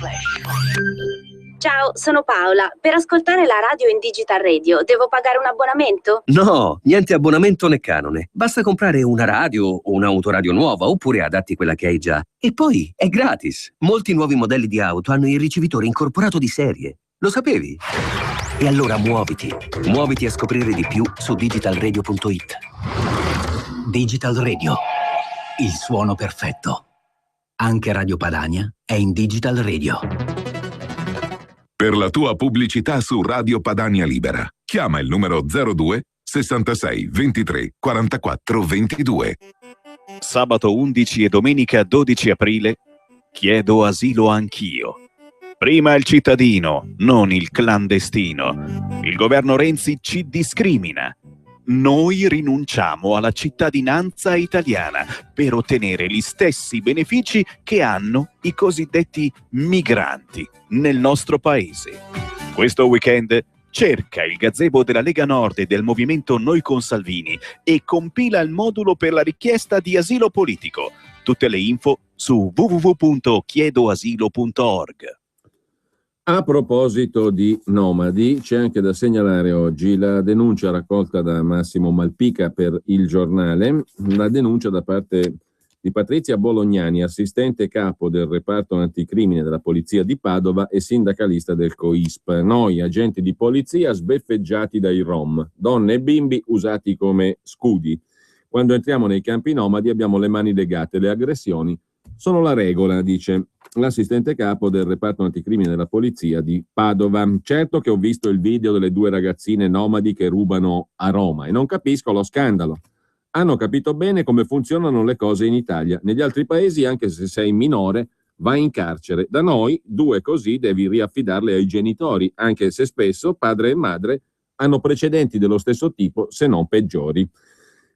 Ciao, sono Paola. Per ascoltare la radio in Digital Radio devo pagare un abbonamento? No, niente abbonamento né canone. Basta comprare una radio o un'autoradio nuova oppure adatti quella che hai già. E poi è gratis. Molti nuovi modelli di auto hanno il ricevitore incorporato di serie. Lo sapevi? E allora muoviti. Muoviti a scoprire di più su digitalradio.it. Digital Radio. Il suono perfetto. Anche Radio Padania è in Digital Radio. Per la tua pubblicità su Radio Padania Libera, chiama il numero 02 66 23 44 22. Sabato 11 e domenica 12 aprile chiedo asilo anch'io. Prima il cittadino, non il clandestino. Il governo Renzi ci discrimina. Noi rinunciamo alla cittadinanza italiana per ottenere gli stessi benefici che hanno i cosiddetti migranti nel nostro paese. Questo weekend cerca il gazebo della Lega Nord e del movimento Noi con Salvini e compila il modulo per la richiesta di asilo politico. Tutte le info su www.chiedoasilo.org. A proposito di nomadi, c'è anche da segnalare oggi la denuncia raccolta da Massimo Malpica per Il Giornale, la denuncia da parte di Patrizia Bolognani, assistente capo del reparto anticrimine della Polizia di Padova e sindacalista del COISP. Noi, agenti di polizia, sbeffeggiati dai Rom, donne e bimbi usati come scudi. Quando entriamo nei campi nomadi abbiamo le mani legate, le aggressioni sono la regola, dice l'assistente capo del reparto anticrimine della polizia di Padova. Certo che ho visto il video delle due ragazzine nomadi che rubano a Roma e non capisco lo scandalo. Hanno capito bene come funzionano le cose in Italia. Negli altri paesi, anche se sei minore, vai in carcere. Da noi, due così devi riaffidarle ai genitori, anche se spesso padre e madre hanno precedenti dello stesso tipo, se non peggiori.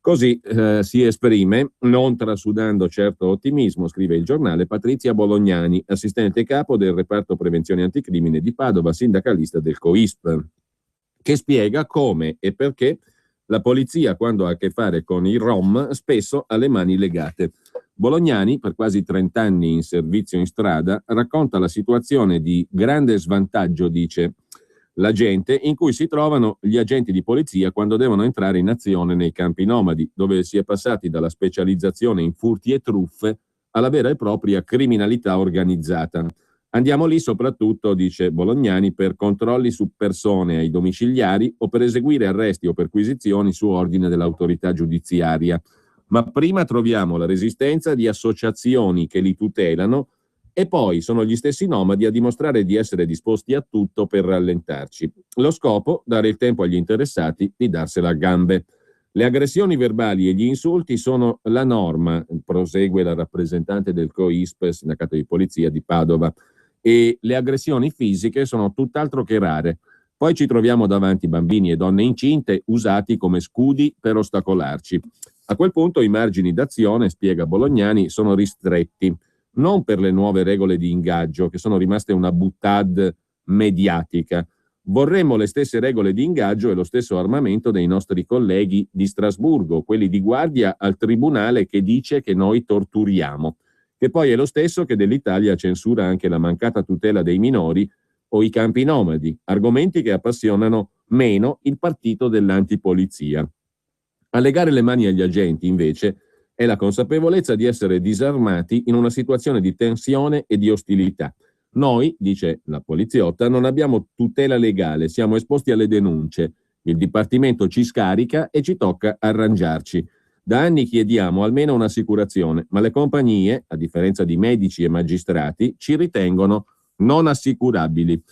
Così si esprime, non trasudando certo ottimismo, scrive Il Giornale, Patrizia Bolognani, assistente capo del reparto prevenzione anticrimine di Padova, sindacalista del COISP, che spiega come e perché la polizia, quando ha a che fare con i Rom, spesso ha le mani legate. Bolognani, per quasi 30 anni in servizio in strada, racconta la situazione di grande svantaggio, dice la gente, in cui si trovano gli agenti di polizia quando devono entrare in azione nei campi nomadi, dove si è passati dalla specializzazione in furti e truffe alla vera e propria criminalità organizzata. Andiamo lì soprattutto, dice Bolognani, per controlli su persone ai domiciliari o per eseguire arresti o perquisizioni su ordine dell'autorità giudiziaria. ma prima troviamo la resistenza di associazioni che li tutelano e poi sono gli stessi nomadi a dimostrare di essere disposti a tutto per rallentarci. Lo scopo? Dare il tempo agli interessati di darsela a gambe. Le aggressioni verbali e gli insulti sono la norma, prosegue la rappresentante del COISP, sindacato di polizia di Padova, e le aggressioni fisiche sono tutt'altro che rare. Poi ci troviamo davanti bambini e donne incinte usati come scudi per ostacolarci. A quel punto i margini d'azione, spiega Bolognani, sono ristretti, non per le nuove regole di ingaggio, che sono rimaste una boutade mediatica. Vorremmo le stesse regole di ingaggio e lo stesso armamento dei nostri colleghi di Strasburgo, quelli di guardia al tribunale che dice che noi torturiamo, che poi è lo stesso che dell'Italia censura anche la mancata tutela dei minori o i campi nomadi, argomenti che appassionano meno il partito dell'antipolizia. A legare le mani agli agenti, invece, è la consapevolezza di essere disarmati in una situazione di tensione e di ostilità. Noi, dice la poliziotta, non abbiamo tutela legale, siamo esposti alle denunce. Il Dipartimento ci scarica e ci tocca arrangiarci. Da anni chiediamo almeno un'assicurazione, ma le compagnie, a differenza di medici e magistrati, ci ritengono non assicurabili.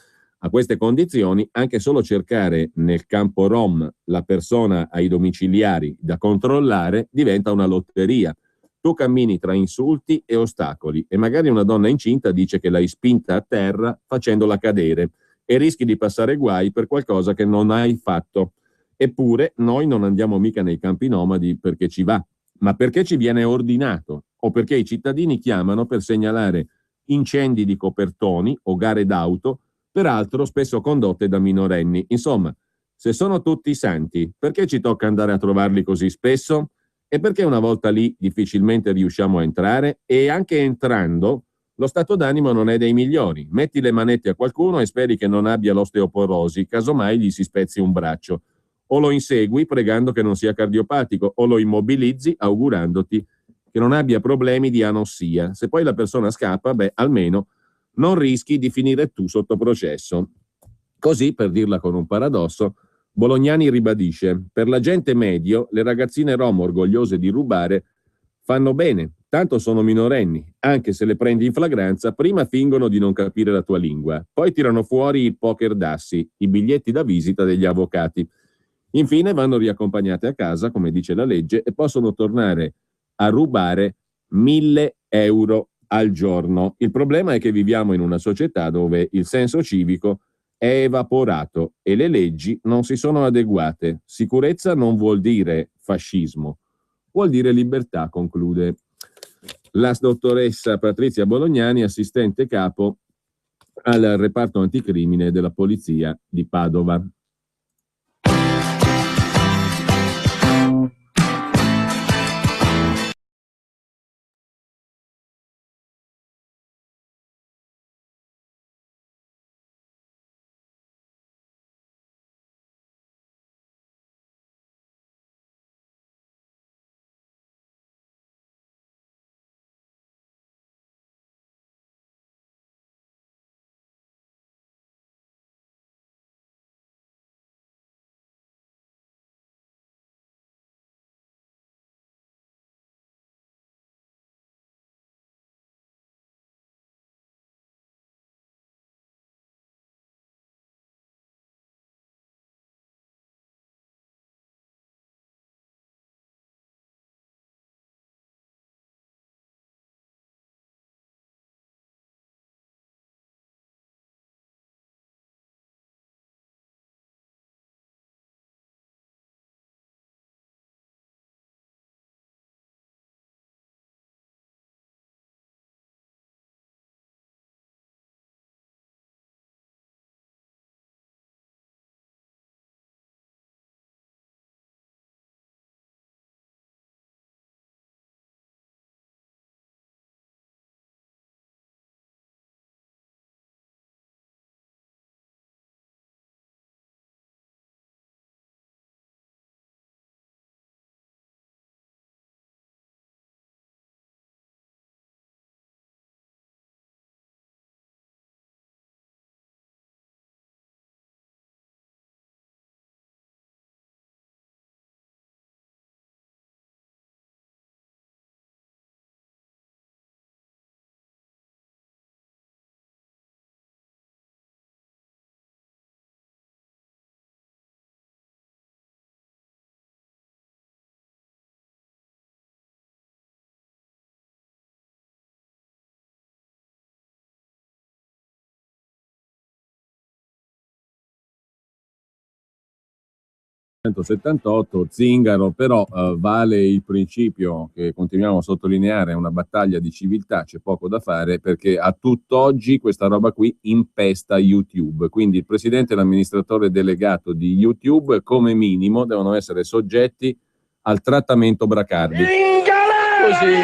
A queste condizioni, anche solo cercare nel campo Rom la persona ai domiciliari da controllare diventa una lotteria. Tu cammini tra insulti e ostacoli e magari una donna incinta dice che l'hai spinta a terra facendola cadere e rischi di passare guai per qualcosa che non hai fatto. Eppure noi non andiamo mica nei campi nomadi perché ci va, ma perché ci viene ordinato o perché i cittadini chiamano per segnalare incendi di copertoni o gare d'auto, peraltro spesso condotte da minorenni. Insomma, se sono tutti santi, perché ci tocca andare a trovarli così spesso? E perché una volta lì difficilmente riusciamo a entrare? E anche entrando, lo stato d'animo non è dei migliori. Metti le manette a qualcuno e speri che non abbia l'osteoporosi, casomai gli si spezzi un braccio. O lo insegui pregando che non sia cardiopatico, o lo immobilizzi augurandoti che non abbia problemi di anossia. Se poi la persona scappa, beh, almeno non rischi di finire tu sotto processo. Così, per dirla con un paradosso, Bolognani ribadisce: per la gente medio, le ragazzine rom orgogliose di rubare fanno bene, tanto sono minorenni, anche se le prendi in flagranza, prima fingono di non capire la tua lingua, poi tirano fuori il poker dassi, i biglietti da visita degli avvocati. Infine vanno riaccompagnate a casa, come dice la legge, e possono tornare a rubare 1.000 euro al giorno. Il problema è che viviamo in una società dove il senso civico è evaporato e le leggi non si sono adeguate. Sicurezza non vuol dire fascismo, vuol dire libertà, conclude la dottoressa Patrizia Bolognani, assistente capo al reparto anticrimine della polizia di Padova. 1978, Zingaro, però vale il principio che continuiamo a sottolineare, è una battaglia di civiltà, c'è poco da fare perché a tutt'oggi questa roba qui impesta YouTube, quindi il presidente e l'amministratore delegato di YouTube come minimo devono essere soggetti al trattamento Bracardi. In galera! Così, in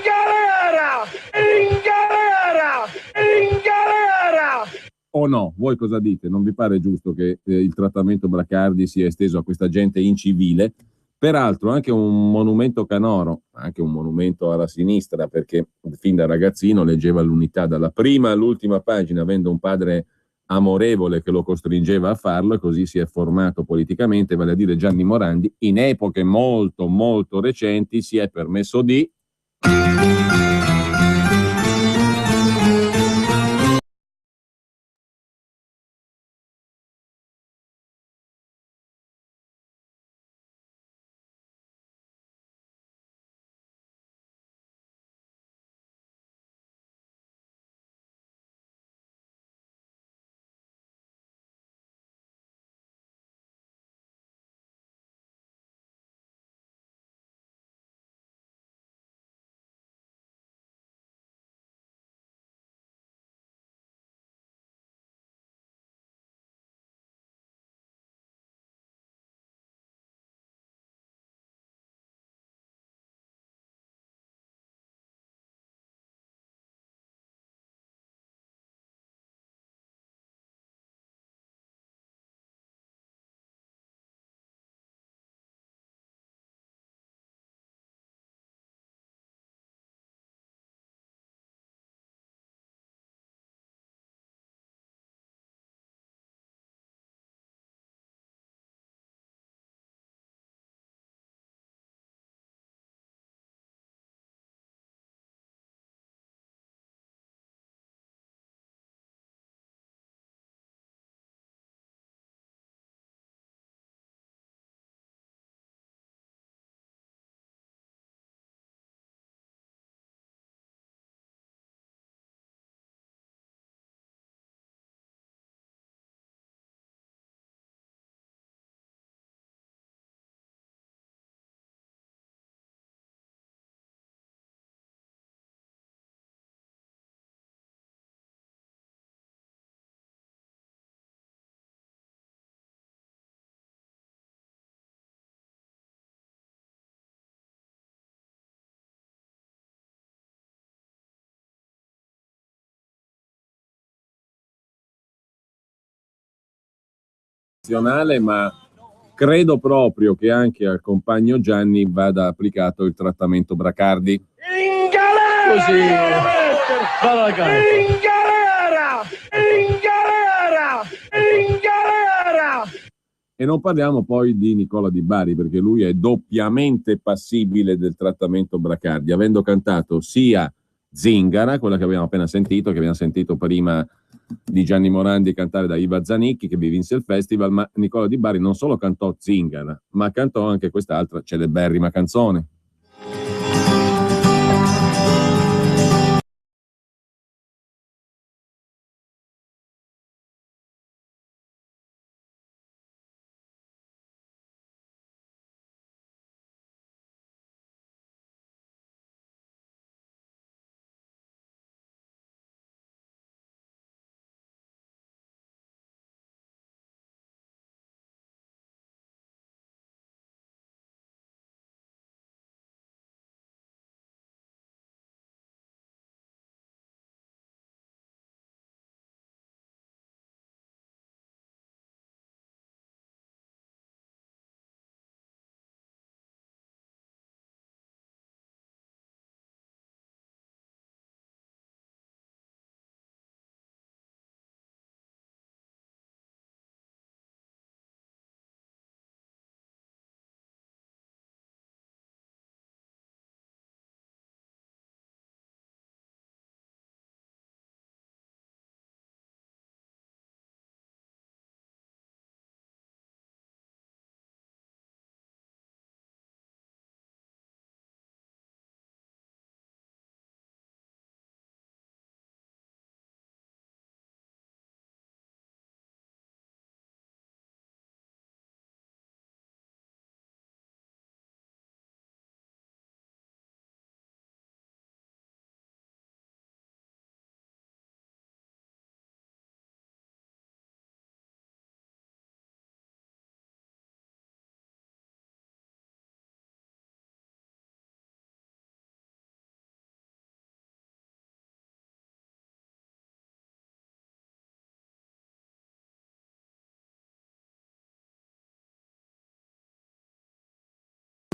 galera! In galera! In galera! O no? Voi cosa dite? Non vi pare giusto che il trattamento Bracardi sia esteso a questa gente incivile? Peraltro anche un monumento canoro, anche un monumento alla sinistra, perché fin da ragazzino leggeva l'Unità dalla prima all'ultima pagina, avendo un padre amorevole che lo costringeva a farlo, e così si è formato politicamente, vale a dire Gianni Morandi. In epoche molto molto recenti si è permesso di ma credo proprio che anche al compagno Gianni vada applicato il trattamento Bracardi. In galera! Così, in galera! In galera! In galera! E non parliamo poi di Nicola Di Bari, perché lui è doppiamente passibile del trattamento Bracardi, avendo cantato sia Zingara, quella che abbiamo appena sentito, che abbiamo sentito prima di Gianni Morandi cantare da Iva Zanicchi, che vi vinse il festival, ma Nicola Di Bari non solo cantò Zingara, ma cantò anche quest'altra celeberrima canzone.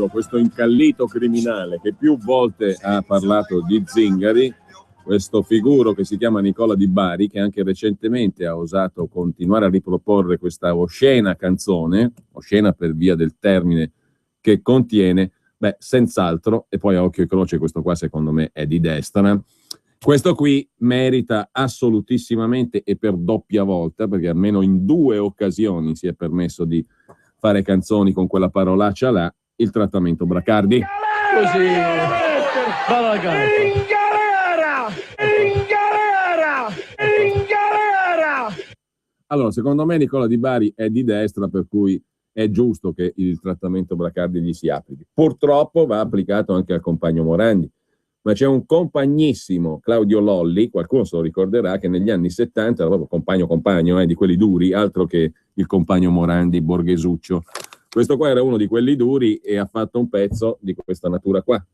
Giusto, questo incallito criminale che più volte ha parlato di Zingari, questo figuro che si chiama Nicola Di Bari, che anche recentemente ha osato continuare a riproporre questa oscena canzone, oscena per via del termine che contiene, beh, senz'altro, e poi a occhio e croce questo qua secondo me è di destra, questo qui merita assolutissimamente e per doppia volta, perché almeno in 2 occasioni si è permesso di fare canzoni con quella parolaccia là, il trattamento Bracardi. Così, in galera! In galera! In galera! Allora, secondo me Nicola Di Bari è di destra, per cui è giusto che il trattamento Bracardi gli si applichi. Purtroppo va applicato anche al compagno Morandi, ma c'è un compagnissimo, Claudio Lolli, qualcuno se lo ricorderà, che negli anni 70 era proprio compagno, di quelli duri, altro che il compagno Morandi borghesuccio. Questo qua era uno di quelli duri e ha fatto un pezzo di questa natura qua.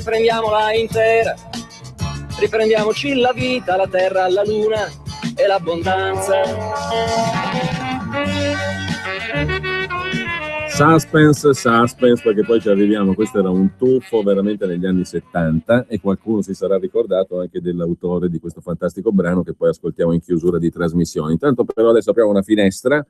riprendiamola intera, riprendiamoci la vita, la terra, la luna e l'abbondanza. Suspense, perché poi ci arriviamo. Questo era un tuffo veramente negli anni 70 e qualcuno si sarà ricordato anche dell'autore di questo fantastico brano che poi ascoltiamo in chiusura di trasmissione. Intanto però adesso apriamo una finestra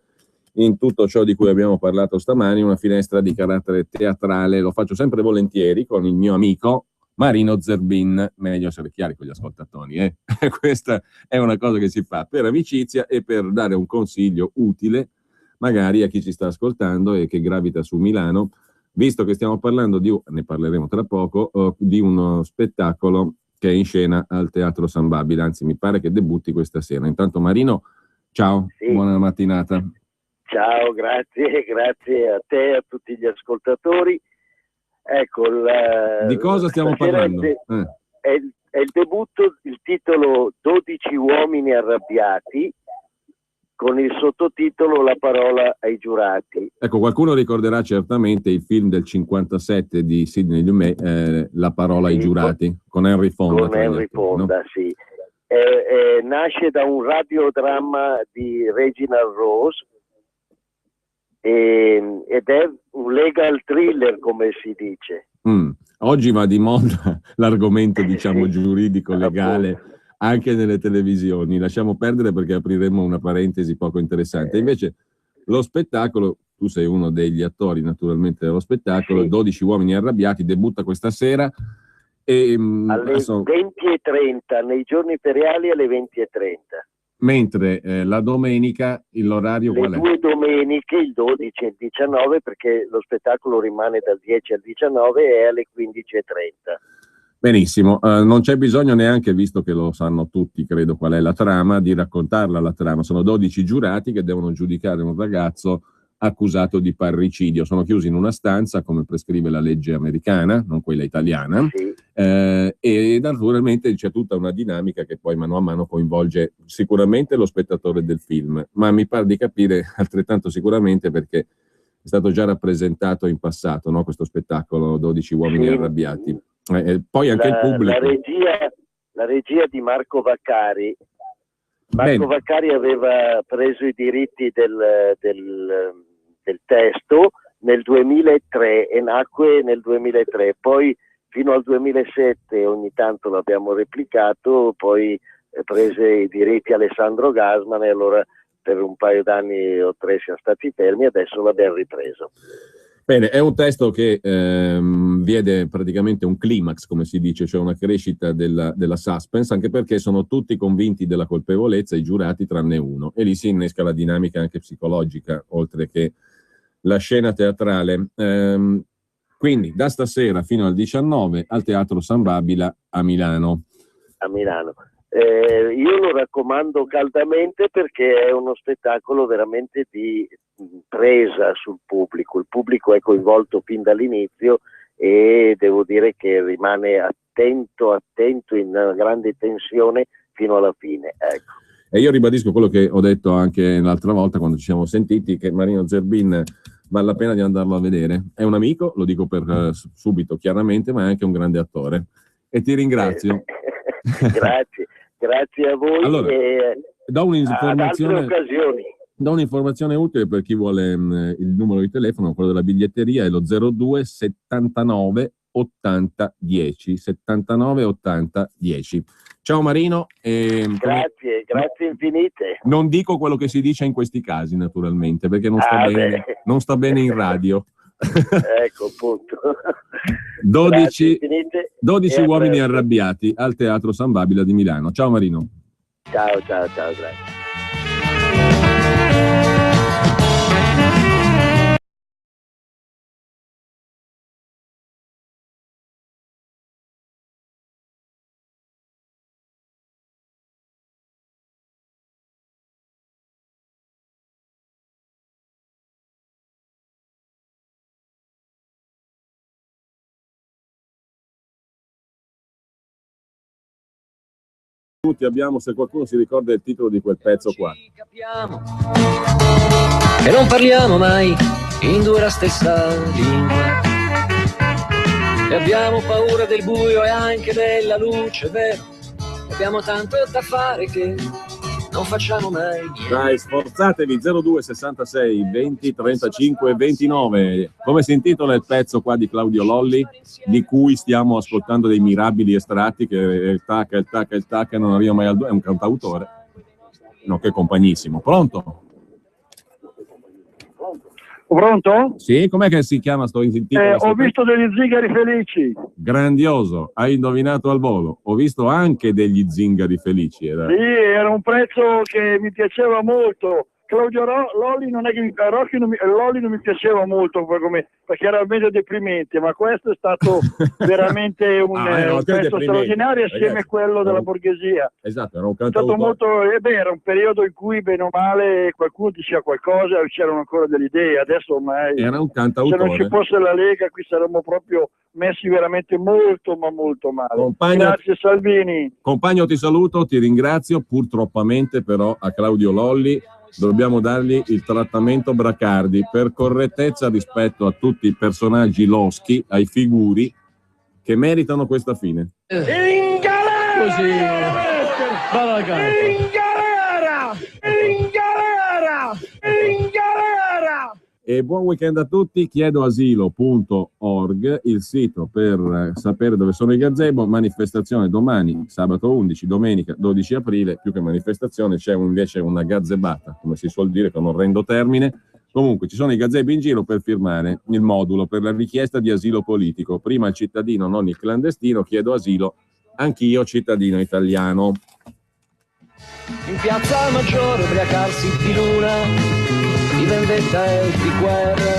in tutto ciò di cui abbiamo parlato stamani, una finestra di carattere teatrale. Lo faccio sempre volentieri con il mio amico Marino Zerbin, meglio essere chiari con gli ascoltatori, Questa è una cosa che si fa per amicizia e per dare un consiglio utile magari a chi ci sta ascoltando e che gravita su Milano, visto che stiamo parlando ne parleremo tra poco, di uno spettacolo che è in scena al Teatro San Babila, anzi mi pare che debutti questa sera. Intanto Marino, ciao, sì. Buona mattinata. Ciao, grazie a te e a tutti gli ascoltatori. Ecco, di cosa stiamo parlando? È il debutto, il titolo 12 uomini arrabbiati, con il sottotitolo La parola ai giurati. Ecco, qualcuno ricorderà certamente il film del 57 di Sidney Lumet, La parola ai giurati, con Henry Fonda. Con Henry Fonda, no? Sì. Nasce da un radiodramma di Reginald Rose ed è un legal thriller, come si dice. Oggi va di moda l'argomento, diciamo, giuridico, legale, anche nelle televisioni. Lasciamo perdere perché apriremo una parentesi poco interessante. Invece lo spettacolo, tu sei uno degli attori naturalmente dello spettacolo, sì. 12 uomini arrabbiati, debutta questa sera e alle 20:30, nei giorni feriali alle 20:30. Mentre la domenica l'orario qual è? Le due domeniche, il 12 e il 19, perché lo spettacolo rimane dal 10 al 19 e alle 15:30. Benissimo, non c'è bisogno neanche, visto che lo sanno tutti, credo, qual è la trama, di raccontarla la trama. Sono 12 giurati che devono giudicare un ragazzo accusato di parricidio. Sono chiusi in una stanza, come prescrive la legge americana, non quella italiana, sì. E naturalmente c'è tutta una dinamica che poi mano a mano coinvolge sicuramente lo spettatore del film, ma mi pare di capire altrettanto sicuramente perché è stato già rappresentato in passato, no? Questo spettacolo 12 uomini arrabbiati. Poi anche il pubblico. La regia di Marco Vaccari. Marco Vaccari aveva preso i diritti del testo nel 2003 e nacque nel 2003. Poi fino al 2007 ogni tanto l'abbiamo replicato, poi prese i diritti Alessandro Gasman e allora per un paio d'anni o 3 siamo stati fermi, adesso l'abbiamo ripreso. Bene, è un testo che vede praticamente un climax, come si dice, cioè una crescita della suspense, anche perché sono tutti convinti della colpevolezza, i giurati tranne uno, e lì si innesca la dinamica anche psicologica, oltre che la scena teatrale. Quindi da stasera fino al 19 al Teatro San Babila a Milano. A Milano. Io lo raccomando caldamente perché è uno spettacolo veramente di presa sul pubblico. Il pubblico è coinvolto fin dall'inizio e devo dire che rimane attento in una grande tensione fino alla fine. Ecco. E io ribadisco quello che ho detto anche l'altra volta quando ci siamo sentiti, che Marino Zerbin vale la pena di andarlo a vedere. È un amico, lo dico per subito chiaramente, ma è anche un grande attore. E ti ringrazio. Grazie a voi. Allora, do un'informazione utile per chi vuole il numero di telefono, quello della biglietteria, è lo 02 79 80 10 79 80 10. Ciao Marino. Grazie infinite. Non dico quello che si dice in questi casi, naturalmente, perché non sta bene in radio. Ecco, appunto. 12 uomini arrabbiati al Teatro San Babila di Milano. Ciao Marino. Ciao, grazie. Abbiamo, se qualcuno si ricorda il titolo di quel pezzo qua. E non parliamo mai in due la stessa lingua. E abbiamo paura del buio e anche della luce, vero? Abbiamo tanto da fare che non facciamo mai niente. Dai, sforzatevi. 02 66 20 35 29. Come si intitola il pezzo qua di Claudio Lolli, di cui stiamo ascoltando dei mirabili estratti, che il tacca non arriva mai al 2, è un cantautore, no, che compagnissimo. Pronto? Pronto? Sì, com'è che si chiama sto intitolo? Ho visto degli zingari felici. Grandioso, hai indovinato al volo. Ho visto anche degli zingari felici. Sì, era un prezzo che mi piaceva molto. Claudio Lolli non è che Lolli non mi piaceva molto perché era meglio deprimente, ma questo è stato veramente un pezzo straordinario assieme a quello della borghesia. Esatto, era un cantautore. Era un periodo in cui bene o male qualcuno diceva qualcosa e c'erano ancora delle idee, adesso ormai era un cantautore. Se non ci fosse la Lega qui saremmo proprio messi veramente molto ma molto male. Grazie Salvini. Compagno, ti saluto, ti ringrazio, purtroppamente però a Claudio Lolli dobbiamo dargli il trattamento Bracardi per correttezza rispetto a tutti i personaggi loschi, ai figuri che meritano questa fine. In galera! Così. In galera! In galera! In galera! E buon weekend a tutti. Chiedo asilo.org, il sito per sapere dove sono i gazebo. Manifestazione domani, sabato 11, domenica 12 aprile. Più che manifestazione c'è invece una gazzebata, come si suol dire con orrendo termine. Comunque ci sono i gazebi in giro per firmare il modulo per la richiesta di asilo politico. Prima il cittadino, non il clandestino. Chiedo asilo anch'io, cittadino italiano. In piazza Maggiore ubriacarsi di luna, di vendetta e di guerra,